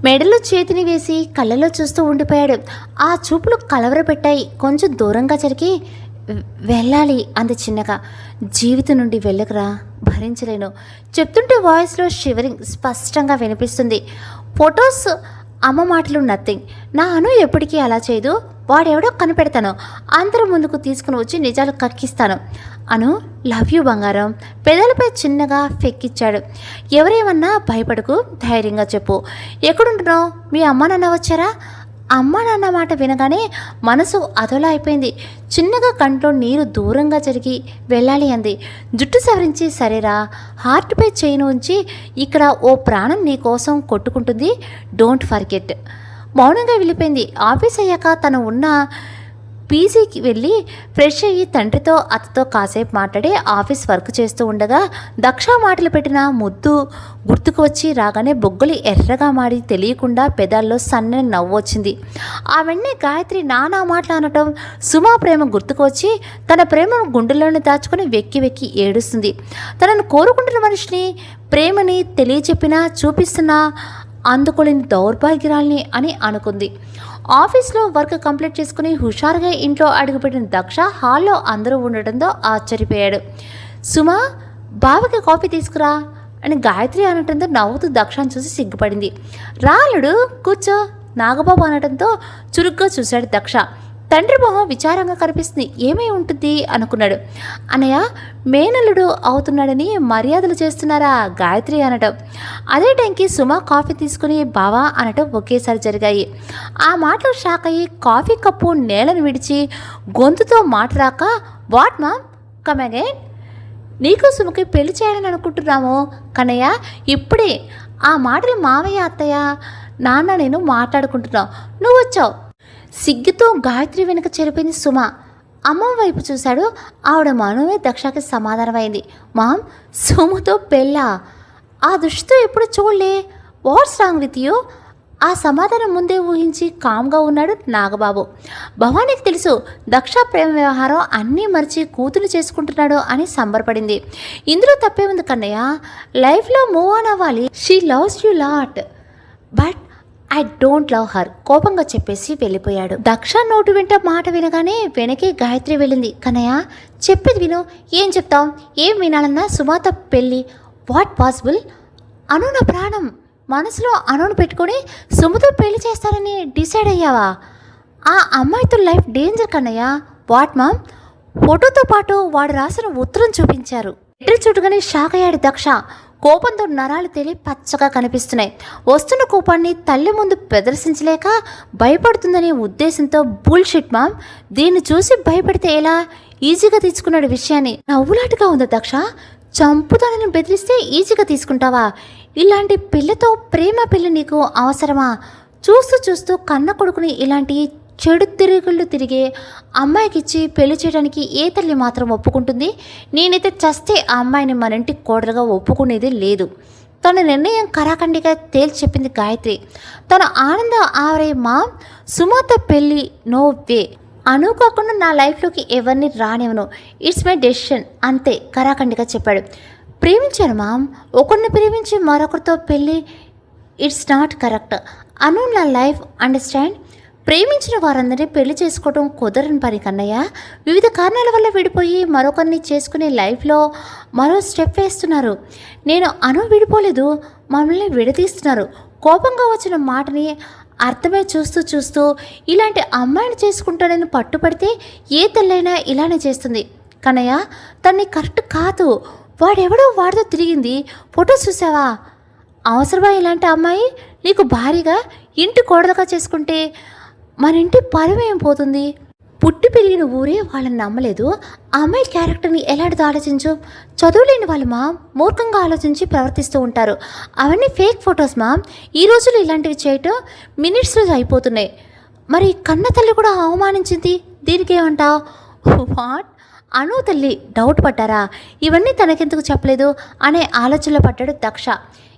మెడలో చేతిని వేసి కళ్ళలో చూస్తూ ఉండిపోయాడు. ఆ చూపులు కలవరపెట్టాయి. కొంచెం దూరంగా జరిగి, వెళ్ళాలి అంది చిన్నగా. జీవితం నుండి వెళ్ళకురా, భరించలేను. చెప్తుంటే వాయిస్లో షివరింగ్ స్పష్టంగా వినిపిస్తుంది. ఫొటోస్ అమ్మ మాటలు నథింగ్. నా అను ఎప్పటికీ అలా చేయదు. వాడెవడో కనిపెడతాను. అందరూ ముందుకు తీసుకుని వచ్చి నిజాలు కక్కిస్తాను. అను, లవ్ యూ బంగారం. పెదలపై చిన్నగా ఫెక్కిచ్చాడు. ఎవరేమన్నా భయపడకు, ధైర్యంగా చెప్పు. ఎక్కడుంటున్నావు? మీ అమ్మ నాన్న వచ్చారా? అమ్మ నాన్న మాట వినగానే మనసు అదోలా అయిపోయింది. చిన్నగా కంట్లో నీరు దూరంగా జరిగి వెళ్ళాలి అంది. జుట్టు సవరించి, సరేరా, హార్ట్పై చేయిను ఉంచి, ఇక్కడ ఓ ప్రాణం నీ కోసం కొట్టుకుంటుంది. Don't forget. మౌనంగా వెళ్ళిపోయింది. ఆఫీస్ అయ్యాక తను ఉన్న పీజీకి వెళ్ళి ఫ్రెష్ అయ్యి తండ్రితో అతతో కాసేపు మాట్లాడి ఆఫీస్ వర్క్ చేస్తూ ఉండగా దక్ష మాటలు పెట్టిన ముద్దు గుర్తుకు వచ్చి రాగానే బొగ్గలు ఎర్రగా మాడి తెలియకుండా పెదాల్లో సన్నని నవ్వు వచ్చింది. ఆ వెంటనే గాయత్రి నానా మాటలు అనటం, సుమా ప్రేమ గుర్తుకు వచ్చి తన ప్రేమను గుండెల్లోనే దాచుకొని వెక్కి వెక్కి ఏడుస్తుంది. తనను కోరుకుంటున్న మనిషిని, ప్రేమని తెలియచెప్పినా చూపిస్తున్నా అందుకోలేని దౌర్భాగ్యురాల్ని అని అనుకుంది. ఆఫీస్లో వర్క్ కంప్లీట్ చేసుకుని హుషారుగా ఇంట్లో అడుగుపెట్టిన దక్ష హాల్లో అందరూ ఉండటంతో ఆశ్చర్యపోయాడు. సుమా, బావకి కాఫీ తీసుకురా అని గాయత్రి అనటంతో నవ్వుతూ దక్షను చూసి సిగ్గుపడింది. రాలుడు కూర్చో నాగబాబు అనటంతో చురుగ్గా చూశాడు దక్ష. తండ్రి మొహం విచారంగా కనిపిస్తుంది. ఏమై ఉంటుంది అనుకున్నాడు. అన్నయ్య మేనల్లుడు అవుతున్నాడని మర్యాదలు చేస్తున్నారా గాయత్రి అనటం. అదే టైంకి సుమ కాఫీ తీసుకుని బావా అనటం ఒకేసారి జరిగాయి. ఆ మాటలు షాక్ అయ్యి కాఫీ కప్పు నేలను విడిచి గొంతుతో మాట రాక, వాట్ మామ్, కమ్ అగైన్. నీకు సుమకి పెళ్లి చేయాలని అనుకుంటున్నాము కన్నయ్య. ఇప్పుడే ఆ మాటలు మావయ్య, అత్తయ్య, నాన్న నేను మాట్లాడుకుంటున్నావు. నువ్వు వచ్చావు. సిగ్గుతో గాయత్రి వెనుక చెరిపోయింది సుమ. అమ్మ వైపు చూశాడు. ఆవిడ మనమే దక్షకి సమాధానమైంది. మామ్, సుమతో పెళ్ళా? ఆ దృష్టితో ఎప్పుడు చూడలే. What's wrong with you? ఆ సమాధానం ముందే ఊహించి కామ్గా ఉన్నాడు నాగబాబు. భవానీకి తెలుసు దక్ష ప్రేమ వ్యవహారం అన్నీ మరిచి కూతురు చేసుకుంటున్నాడు అని సంబరపడింది. ఇందులో తప్పే ఉంది కన్నయ్య. లైఫ్లో మూవ్ ఆన్ అవ్వాలి. She loves you lot, but I don't love her, కోపంగా చెప్పేసి వెళ్ళిపోయాడు. దక్ష నోటు వెంట మాట వినగానే వెనకే గాయత్రి వెళ్ళింది. కన్నయ్య, చెప్పేది విను. ఏం చెప్తావు? ఏం వినాలన్నా సుమాత పెళ్ళి. What possible? అను నా ప్రాణం. మనసులో అనును పెట్టుకొని సుమతో పెళ్లి చేస్తానని డిసైడ్ అయ్యావా? ఆ అమ్మాయితో life danger Kannayya. What mom? ఫోటోతో పాటు వాడు రాసిన ఉత్తరం చూపించారు. లెటర్ చుట్టుగానే షాక్ అయ్యాడు దక్ష. కోపంతో నరాలు తేలి పచ్చగా కనిపిస్తున్నాయి. వస్తున్న కోపాన్ని తల్లి ముందు ప్రదర్శించలేక భయపడుతుందనే ఉద్దేశంతో బుల్షిట్ మామ్. దీన్ని చూసి భయపడితే ఎలా? ఈజీగా తీసుకున్నాడు విషయాన్ని. నవ్వులాటగా ఉందా దక్ష? చంపుతానని బెదిరిస్తే ఈజీగా తీసుకుంటావా? ఇలాంటి పిల్లతో ప్రేమ పిల్ల నీకు అవసరమా? చూస్తూ చూస్తూ కన్న కొడుకుని ఇలాంటి చెడు తిరుగుళ్ళు తిరిగే అమ్మాయికిచ్చి పెళ్లి చేయడానికి ఏ తల్లి మాత్రం ఒప్పుకుంటుంది? నేనైతే చస్తే ఆ అమ్మాయిని మన ఇంటికి కోడలుగా ఒప్పుకునేది లేదు. తన నిర్ణయం కరాఖండిగా తేల్చి చెప్పింది గాయత్రి. తన ఆనంద ఆవరే మా సుమత పెళ్ళి నో వే. అనుకోకుండా నా లైఫ్లోకి ఎవరిని రానివ్వను. ఇట్స్ మై డెసిషన్ అంతే కరాఖండిగా చెప్పాడు. ప్రేమించాను మామ్. ఒకరిని ప్రేమించి మరొకరితో పెళ్ళి ఇట్స్ నాట్ కరెక్ట్. అను నా లైఫ్ అండర్స్టాండ్. ప్రేమించిన వారందరినీ పెళ్లి చేసుకోవడం కుదరని పని కన్నయ్య. వివిధ కారణాల వల్ల విడిపోయి మరొకరిని చేసుకునే లైఫ్లో మరో స్టెప్ వేస్తున్నారు. నేను అను విడిపోలేదు, మమ్మల్ని విడదీస్తున్నారు. కోపంగా వచ్చిన మాటని అర్థమే చూస్తూ చూస్తూ ఇలాంటి అమ్మాయిని చేసుకుంటానని పట్టుపడితే ఏ తల్లైనా ఇలానే చేస్తుంది కన్నయ్య. తన్ని కరెక్ట్ కాదు. వాడెవడో వాడితో తిరిగింది. ఫోటోస్ చూసావా? అవసరమా ఇలాంటి అమ్మాయి నీకు భారీగా? ఇంటి కోడలుగా చేసుకుంటే మన ఇంటి పరువు ఏం పోతుంది? పుట్టి పెరిగిన ఊరే వాళ్ళని నమ్మలేదు. ఆ అమ్మాయి క్యారెక్టర్ని ఎలాంటిదో ఆలోచించు. చదువులేని వాళ్ళు మా మూర్ఖంగా ఆలోచించి ప్రవర్తిస్తూ ఉంటారు. అవన్నీ ఫేక్ ఫొటోస్ మా. ఈ రోజులు ఇలాంటివి చేయటం మినిట్స్లో అయిపోతున్నాయి. మరి కన్న తల్లి కూడా అవమానించింది, దీనికి ఏమంటావు? వాట్? అను తల్లి డౌట్ పడ్డారా? ఇవన్నీ తనకెందుకు చెప్పలేదు అనే ఆలోచనలో పడ్డాడు దక్ష.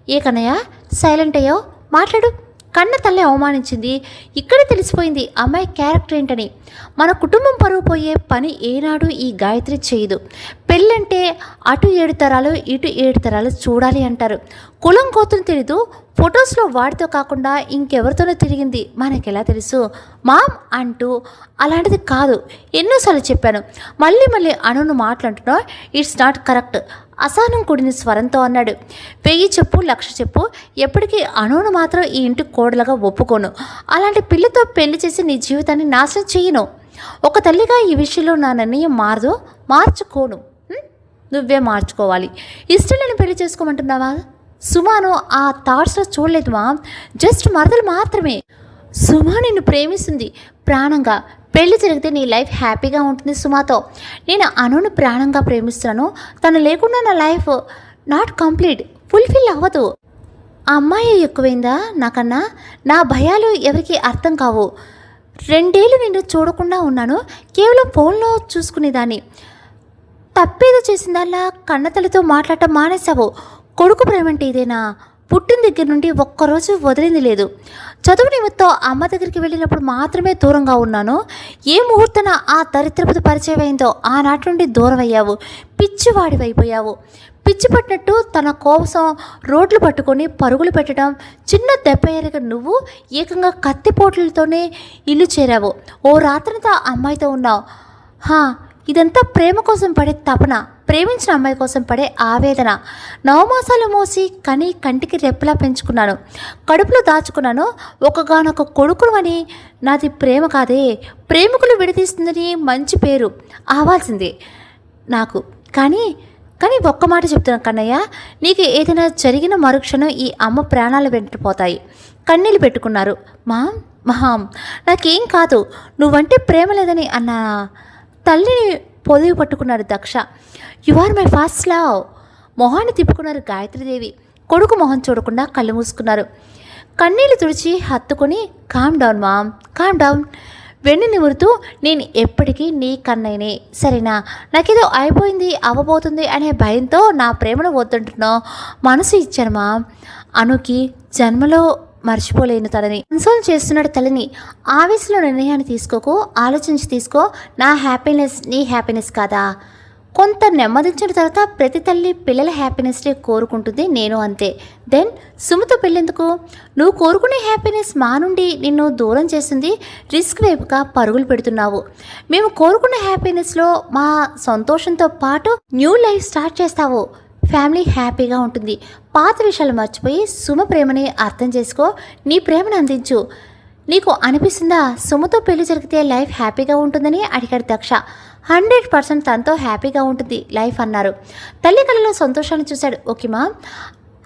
ఏ కన్నయ్య సైలెంట్ అయ్యావు? మాట్లాడు. కన్న తల్లి అవమానించింది. ఇక్కడే తెలిసిపోయింది అమ్మాయి క్యారెక్టర్ ఏంటని. మన కుటుంబం పరువు పోయే పని ఏనాడు ఈ గాయత్రి చేయదు. పెళ్ళంటే అటు 7 తరాలు ఇటు 7 తరాలు చూడాలి అంటారు. కులం కోతులు తెలీదు. ఫొటోస్లో వాడితో కాకుండా ఇంకెవరితోనో తిరిగింది మనకెలా తెలుసు మామ్ అంటూ. అలాంటిది కాదు, ఎన్నోసార్లు చెప్పాను. మళ్ళీ మళ్ళీ అనును మాట్లాడుతున్నా. ఇట్స్ నాట్ కరెక్ట్ అసహనం కూడిన స్వరంతో అన్నాడు. 1000 చెప్పు 1,00,000 చెప్పు, ఎప్పటికీ అనును మాత్రం ఈ ఇంటి కోడలుగా ఒప్పుకోను. అలాంటి పిల్లతో పెళ్లి చేసి నీ జీవితాన్ని నాశనం చేయను. ఒక తల్లిగా ఈ విషయంలో నా నిర్ణయం మారదు, మార్చుకోను. నువ్వే మార్చుకోవాలి. ఇష్టం లేని పెళ్లి చేసుకోమంటున్నావా? సుమాను ఆ థాట్స్లో చూడలేదు మా. జస్ట్ మరదలు మాత్రమే. సుమా నిన్ను ప్రేమిస్తుంది ప్రాణంగా. పెళ్లి జరిగితే నీ లైఫ్ హ్యాపీగా ఉంటుంది సుమాతో. నేను అనును ప్రాణంగా ప్రేమిస్తున్నాను. తను లేకుండా నా లైఫ్ నాట్ కంప్లీట్, ఫుల్ఫిల్ అవ్వదు. ఆ అమ్మాయి ఎక్కువైందా నాకన్నా? నా భయాలు ఎవరికి అర్థం కావు. 2 ఏళ్ళు నిన్ను చూడకుండా ఉన్నాను. కేవలం ఫోన్లో చూసుకునేదాన్ని. తప్పేదో చేసిందల్లా కన్నతల్లితో మాట్లాడటం మానేశావు. కొడుకు ప్రేమంటే ఇదేనా? పుట్టిన దగ్గర నుండి ఒక్కరోజు వదిలింది లేదు. చదువు నిమిత్తం అమ్మ దగ్గరికి వెళ్ళినప్పుడు మాత్రమే దూరంగా ఉన్నాను. ఏ ముహూర్తన ఆ దరిద్రపు పరిచయం అయిందో ఆనాటి నుండి దూరం అయ్యావు. పిచ్చివాడివైపోయావు. పిచ్చి పట్టినట్టు తన కోసం రోడ్లు పట్టుకొని పరుగులు పెట్టడం. చిన్న దెబ్బ ఎరగ నువ్వు ఏకంగా కత్తిపోట్లతోనే ఇల్లు చేరావు. ఓ రాత్రంతా అమ్మాయితో ఉన్నావు. ఇదంతా ప్రేమ కోసం పడే తపన, ప్రేమించిన అమ్మాయి కోసం పడే ఆవేదన. 9 మాసాలు మోసి కని కంటికి రెప్పలా పెంచుకున్నాను, కడుపులో దాచుకున్నాను. ఒకగానొక కొడుకును అని. నాది ప్రేమ కాదే, ప్రేమికులు విడదీస్తుందని మంచి పేరు అవ్వాల్సిందే నాకు. కానీ ఒక్క మాట చెప్తున్నా కన్నయ్య, నీకు ఏదైనా జరిగిన మరుక్షణం ఈ అమ్మ ప్రాణాలు వెంటపోతాయి. కన్నీళ్ళు పెట్టుకున్నారు. మామ్ నాకేం కాదు, నువ్వంటే ప్రేమ లేదని అన్నా. తల్లిని పొదివి పట్టుకున్నారు Daksha. You are my first love. మొహాన్ని తిప్పుకున్నారు గాయత్రీదేవి. కొడుకు మొహం చూడకుండా కళ్ళు మూసుకున్నారు. కన్నీళ్ళు తుడిచి హత్తుకొని calm down mom, calm down. వెన్ను నిమురుతూ నేను ఎప్పటికీ నీ కన్నయ్యనే సరేనా? నాకేదో అయిపోయింది అవ్వబోతుంది అనే భయంతో నా ప్రేమను వద్దంటున్నావు. మనసు ఇచ్చాను మా. అనుకి జన్మలో మర్చిపోలేను తనని. కన్సోల్ చేస్తున్నాడు తల్లిని. ఆవేశంలో నిర్ణయాన్ని తీసుకోకు, ఆలోచించి తీసుకో. నా హ్యాపీనెస్ నీ హ్యాపీనెస్ కాదా? కొంత నెమ్మదించిన తర్వాత ప్రతి తల్లి పిల్లల హ్యాపీనెస్నే కోరుకుంటుంది. నేను అంతే. దెన్ సుమతో పెళ్ళెందుకు? నువ్వు కోరుకునే హ్యాపీనెస్ మా నుండి నిన్ను దూరం చేస్తుంది. రిస్క్ వైపుగా పరుగులు పెడుతున్నావు. మేము కోరుకున్న హ్యాపీనెస్లో మా సంతోషంతో పాటు న్యూ లైఫ్ స్టార్ట్ చేస్తావు. ఫ్యామిలీ హ్యాపీగా ఉంటుంది. పాత విషయాలు మర్చిపోయి సుమ ప్రేమని అర్థం చేసుకో. నీ ప్రేమను అందించు. నీకు అనిపిస్తుందా సుమతో పెళ్లి జరిగితే లైఫ్ హ్యాపీగా ఉంటుందని అడిగాడు దక్ష. 100% తనతో హ్యాపీగా ఉంటుంది లైఫ్ అన్నారు. తల్లి కళ్ళలో సంతోషాన్ని చూశాడు. ఓకే మా,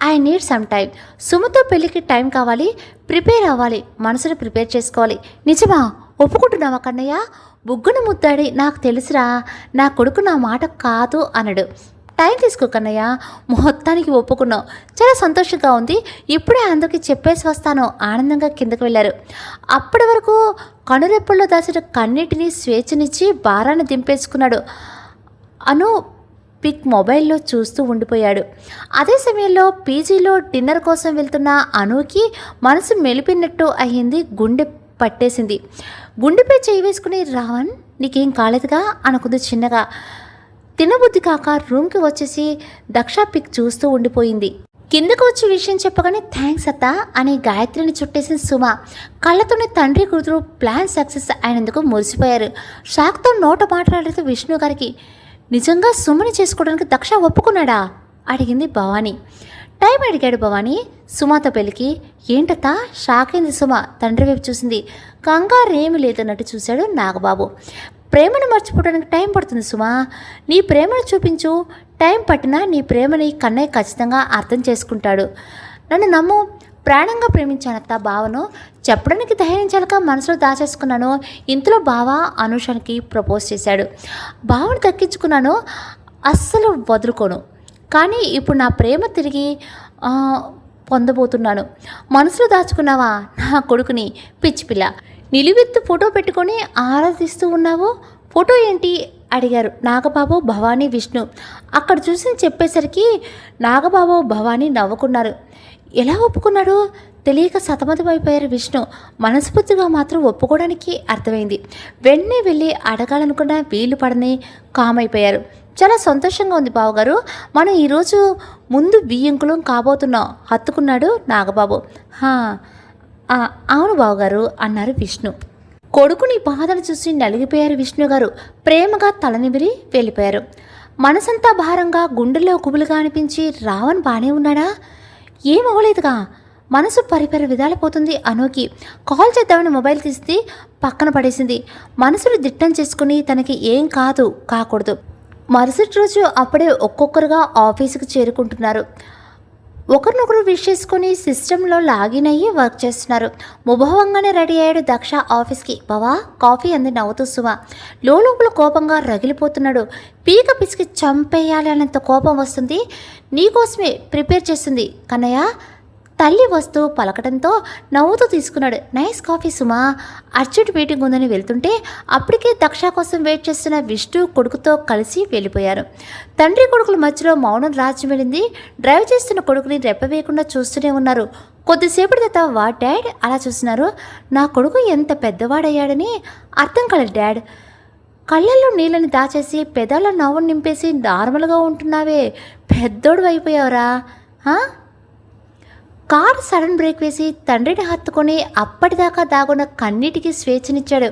ఐ నీడ్ సమ్ టైం. సుమతో పెళ్ళికి టైం కావాలి, ప్రిపేర్ అవ్వాలి, మనసును ప్రిపేర్ చేసుకోవాలి. నిజమా? ఒప్పుకుంటున్నావా కన్నయ్య? బుగ్గును ముద్దాడి నాకు తెలుసురా, నా కొడుకు నా మాట కాదు అన్నాడు. టైం తీసుకో కన్నయ్య, మొత్తానికి ఒప్పుకున్నావు, చాలా సంతోషంగా ఉంది, ఇప్పుడే అందరికీ చెప్పేసి వస్తాను ఆనందంగా కిందకు వెళ్ళారు. అప్పటి వరకు కనురెప్పల్లో దాచిన కన్నిటిని స్వేచ్ఛనిచ్చి భారాన్ని దింపేసుకున్నాడు. అను పిక్ మొబైల్లో చూస్తూ ఉండిపోయాడు. అదే సమయంలో పీజీలో డిన్నర్ కోసం వెళ్తున్న అనుకి మనసు మెలిపినట్టు అయ్యింది. గుండె పట్టేసింది. గుండెపై చేయి వేసుకుని రావణ్ నీకేం కాలేదుగా అనుకుంది చిన్నగా. తినబుద్ధి కాక రూమ్కి వచ్చేసి దక్ష పిక్ చూస్తూ ఉండిపోయింది. కిందకు వచ్చి విషయం చెప్పగానే థ్యాంక్స్ అత్త అని గాయత్రిని చుట్టేసిన సుమ. కళ్ళతోనే తండ్రి కూతురు ప్లాన్ సక్సెస్ అయినందుకు మురిసిపోయారు. షాక్తో నోట మాట్లాడలేదు విష్ణు గారికి. నిజంగా సుమని చేసుకోవడానికి దక్ష ఒప్పుకున్నాడా అడిగింది భవానీ. టైం అడిగాడు భవానీ సుమతో పెళ్ళికి. ఏంటత్తా షాక్ అయింది సుమ. తండ్రి వైపు చూసింది. కంగారేమి లేదన్నట్టు చూశాడు నాగబాబు. ప్రేమను మర్చిపోవడానికి టైం పడుతుంది సుమా, నీ ప్రేమను చూపించు, టైం పట్టినా నీ ప్రేమని కన్నయ్య ఖచ్చితంగా అర్థం చేసుకుంటాడు. నన్ను నమ్ము, ప్రాణంగా ప్రేమించానత్త బావను చెప్పడానికి ధైర్యం చాలక మనసులో దాచేసుకున్నాను. ఇంతలో బావ అనుషానికి ప్రపోజ్ చేశాడు. బావను దక్కించుకున్నాను, అస్సలు వదులుకోను. కానీ ఇప్పుడు నా ప్రేమ తిరిగి పొందబోతున్నాను. మనసులో దాచుకున్నావా నా కొడుకుని? పిచ్చి పిల్ల, నిలువెత్తు ఫోటో పెట్టుకొని ఆరాధిస్తూ ఉన్నావు. ఫోటో ఏంటి అడిగారు నాగబాబు, భవానీ, విష్ణు. అక్కడ చూసి చెప్పేసరికి నాగబాబు, భవానీ నవ్వుకున్నారు. ఎలా ఒప్పుకున్నాడు తెలియక సతమతమైపోయారు విష్ణు. మనస్ఫూర్తిగా మాత్రం ఒప్పుకోవడానికి అర్థమైంది. వెంటనే వెళ్ళి అడగాలనుకున్న వీలు పడని కామైపోయారు. చాలా సంతోషంగా ఉంది బావగారు, మనం ఈరోజు ముందు బియ్యంకులం కాబోతున్నాం హత్తుకున్నాడు నాగబాబు. అవును బావగారు అన్నారు విష్ణు. కొడుకుని బాధను చూసి నలిగిపోయారు విష్ణు గారు. ప్రేమగా తలనిమిరి వెళ్ళిపోయారు. మనసంతా భారంగా గుండెల్లో కుబులుగా అనిపించి రావణ్ బానే ఉన్నాడా? ఏం అవ్వలేదుగా. మనసు పరిపరి విధాలు పోతుంది. అనుకి కాల్ చేద్దామని మొబైల్ తీసి పక్కన పడేసింది. మనసును దిట్టం చేసుకుని తనకి ఏం కాకూడదు. మరుసటి రోజు అప్పుడే ఒక్కొక్కరుగా ఆఫీసుకు చేరుకుంటున్నారు. ఒకరినొకరు విష్ చేసుకుని సిస్టంలో లాగిన్ అయ్యి వర్క్ చేస్తున్నారు. ముభావంగానే రెడీ అయ్యాడు దక్ష ఆఫీస్కి. బావా కాఫీ అంది నవ్వుతూ సుమ. లోపల కోపంగా రగిలిపోతున్నాడు. పీక పిసికి చంపేయాలి అన్నంత కోపం వస్తుంది. నీకోసమే ప్రిపేర్ చేస్తుంది కన్నయ్య. తల్లి వస్తూ పలకడంతో నవ్వుతూ తీసుకున్నాడు. నైస్ కాఫీ సుమా. అర్జెంట్ మీటింగ్ ఉందని వెళ్తుంటే అప్పటికే దక్ష కోసం వెయిట్ చేస్తున్న విష్ణు కొడుకుతో కలిసి వెళ్ళిపోయారు. తండ్రి కొడుకుల మధ్యలో మౌనం రాజ్యం వెళ్ళింది. డ్రైవ్ చేస్తున్న కొడుకుని రెప్పవేయకుండా చూస్తూనే ఉన్నారు. కొద్దిసేపటి తర్వాత వా డాడ్ అలా చూస్తున్నారు. నా కొడుకు ఎంత పెద్దవాడయ్యాడని అర్థం కాలేదు డాడ్. కళ్ళల్లో నీళ్ళని దాచేసి పెదాల నవ్వును నింపేసి నార్మల్గా ఉంటున్నావే, పెద్దోడు అయిపోయావురా. కారు సడన్ బ్రేక్ వేసి తండ్రిని హత్తుకొని అప్పటిదాకా దాగున్న కన్నీటికి స్వేచ్ఛనిచ్చాడు.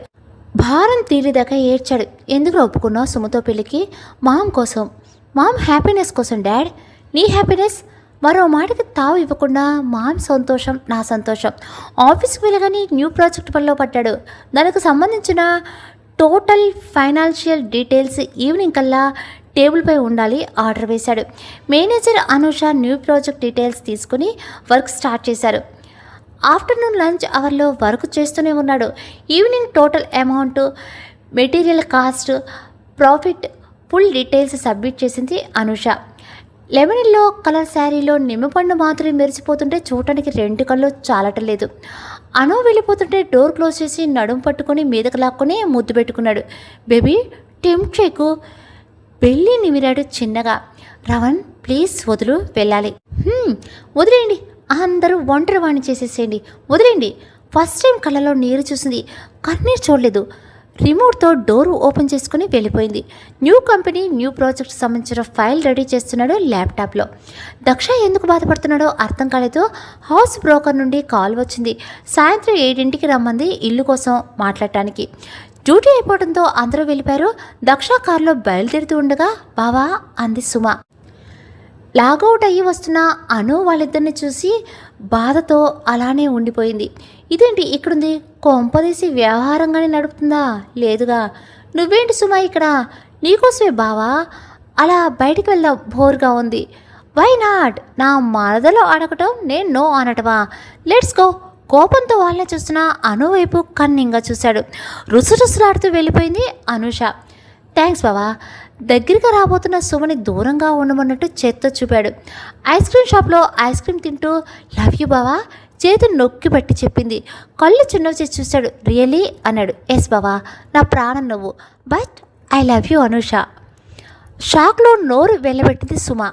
భారం తీరిదాకా ఏడ్చాడు. ఎందుకు ఒప్పుకున్నావు సుమతో పెళ్ళికి? మామ్ కోసం, మామ్ హ్యాపీనెస్ కోసం డాడ్. నీ హ్యాపీనెస్? మరో మాటకి తావు ఇవ్వకుండా మామ్ సంతోషం నా సంతోషం. ఆఫీస్కి వెళ్ళగానే న్యూ ప్రాజెక్ట్ పనిలో పడ్డాడు. దానికి సంబంధించిన టోటల్ ఫైనాన్షియల్ డీటెయిల్స్ ఈవినింగ్ కల్లా టేబుల్పై ఉండాలి ఆర్డర్ వేశాడు. Manager Anusha new project details తీసుకుని వర్క్ స్టార్ట్ చేశారు. ఆఫ్టర్నూన్ లంచ్ అవర్లో వర్క్ చేస్తూనే ఉన్నాడు. Evening total amount, material cost, profit, full details submit చేసింది అనుష. లెమనిల్లో కలర్ శారీలో నిమ్మపండు మాత్రమే మెరిసిపోతుంటే చూడటానికి 2 కళ్ళు చాలటం లేదు. అను వెళ్ళిపోతుంటే డోర్ క్లోజ్ చేసి నడుం పట్టుకొని మీదకు లాక్కొని ముద్దు పెట్టుకున్నాడు. బేబీ టెంప్ట్ చేయకు. వెళ్ళి నిమిరాడు చిన్నగా. రవణ్ ప్లీజ్ వదులు, వెళ్ళాలి. వదిలేయండి, అందరూ ఒంటరి వాణ్ణి చేసేసేయండి, వదిలేయండి. ఫస్ట్ టైం కళ్ళలో నీరు చూసింది, కన్నీరు చూడలేదు. రిమోట్తో డోర్ ఓపెన్ చేసుకుని వెళ్ళిపోయింది. న్యూ కంపెనీ న్యూ ప్రాజెక్ట్ సంబంధించిన ఫైల్ రెడీ చేస్తున్నాడు ల్యాప్టాప్లో. దక్ష ఎందుకు బాధపడుతున్నాడో అర్థం కాలేదు. హౌస్ బ్రోకర్ నుండి కాల్ వచ్చింది. సాయంత్రం 7 రమ్మంది ఇల్లు కోసం మాట్లాడటానికి. డ్యూటీ అయిపోవడంతో అందరూ వెళ్ళిపోయారు. దక్ష కారులో బయలుదేరుతూ ఉండగా బావా అంది సుమ. లాగౌట్ అయ్యి వస్తున్న అను వాళ్ళిద్దరిని చూసి బాధతో అలానే ఉండిపోయింది. ఇదేంటి ఇక్కడుంది? కొంపదీసి వ్యవహారంగానే నడుపుతుందా? లేదుగా. నువ్వేంటి సుమా ఇక్కడ? నీకోసమే బావా. అలా బయటికి వెళ్దాం, బోర్గా ఉంది. Why not? నా మరదలో అడగటం నేను నో అనటమా? Let's go. కోపంతో వాళ్ళని చూస్తున్న అను వైపు కన్నింగా చూశాడు. రుసరుసలాడుతూ వెళ్ళిపోయింది అనూష. థ్యాంక్స్ బావా. దగ్గరగా రాబోతున్న సుమని దూరంగా ఉండమన్నట్టు చేత్తో చూపాడు. ఐస్ క్రీమ్ షాప్లో ఐస్ క్రీమ్ తింటూ లవ్ యూ బావా చేతులు నొక్కి పట్టి చెప్పింది. కళ్ళు చిన్నవి చేసి చూశాడు. రియలీ అన్నాడు. ఎస్ బావా, నా ప్రాణం నువ్వు, but I love you Anusha. షాక్లో నోరు వెళ్ళబెట్టింది సుమ.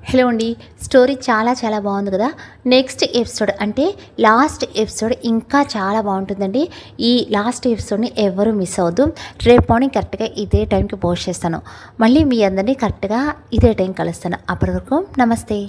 హలో అండి, స్టోరీ చాలా చాలా బాగుంది కదా. నెక్స్ట్ ఎపిసోడ్ అంటే లాస్ట్ ఎపిసోడ్ ఇంకా చాలా బాగుంటుందండి. ఈ లాస్ట్ ఎపిసోడ్ని ఎవరు మిస్ అవ్వద్దు. రేపు మార్నింగ్ కరెక్ట్గా ఇదే టైంకి పోస్ట్ చేస్తాను. మళ్ళీ మీ అందరినీ కరెక్ట్గా ఇదే టైం కలుస్తాను. అప్పటి వరకు నమస్తే.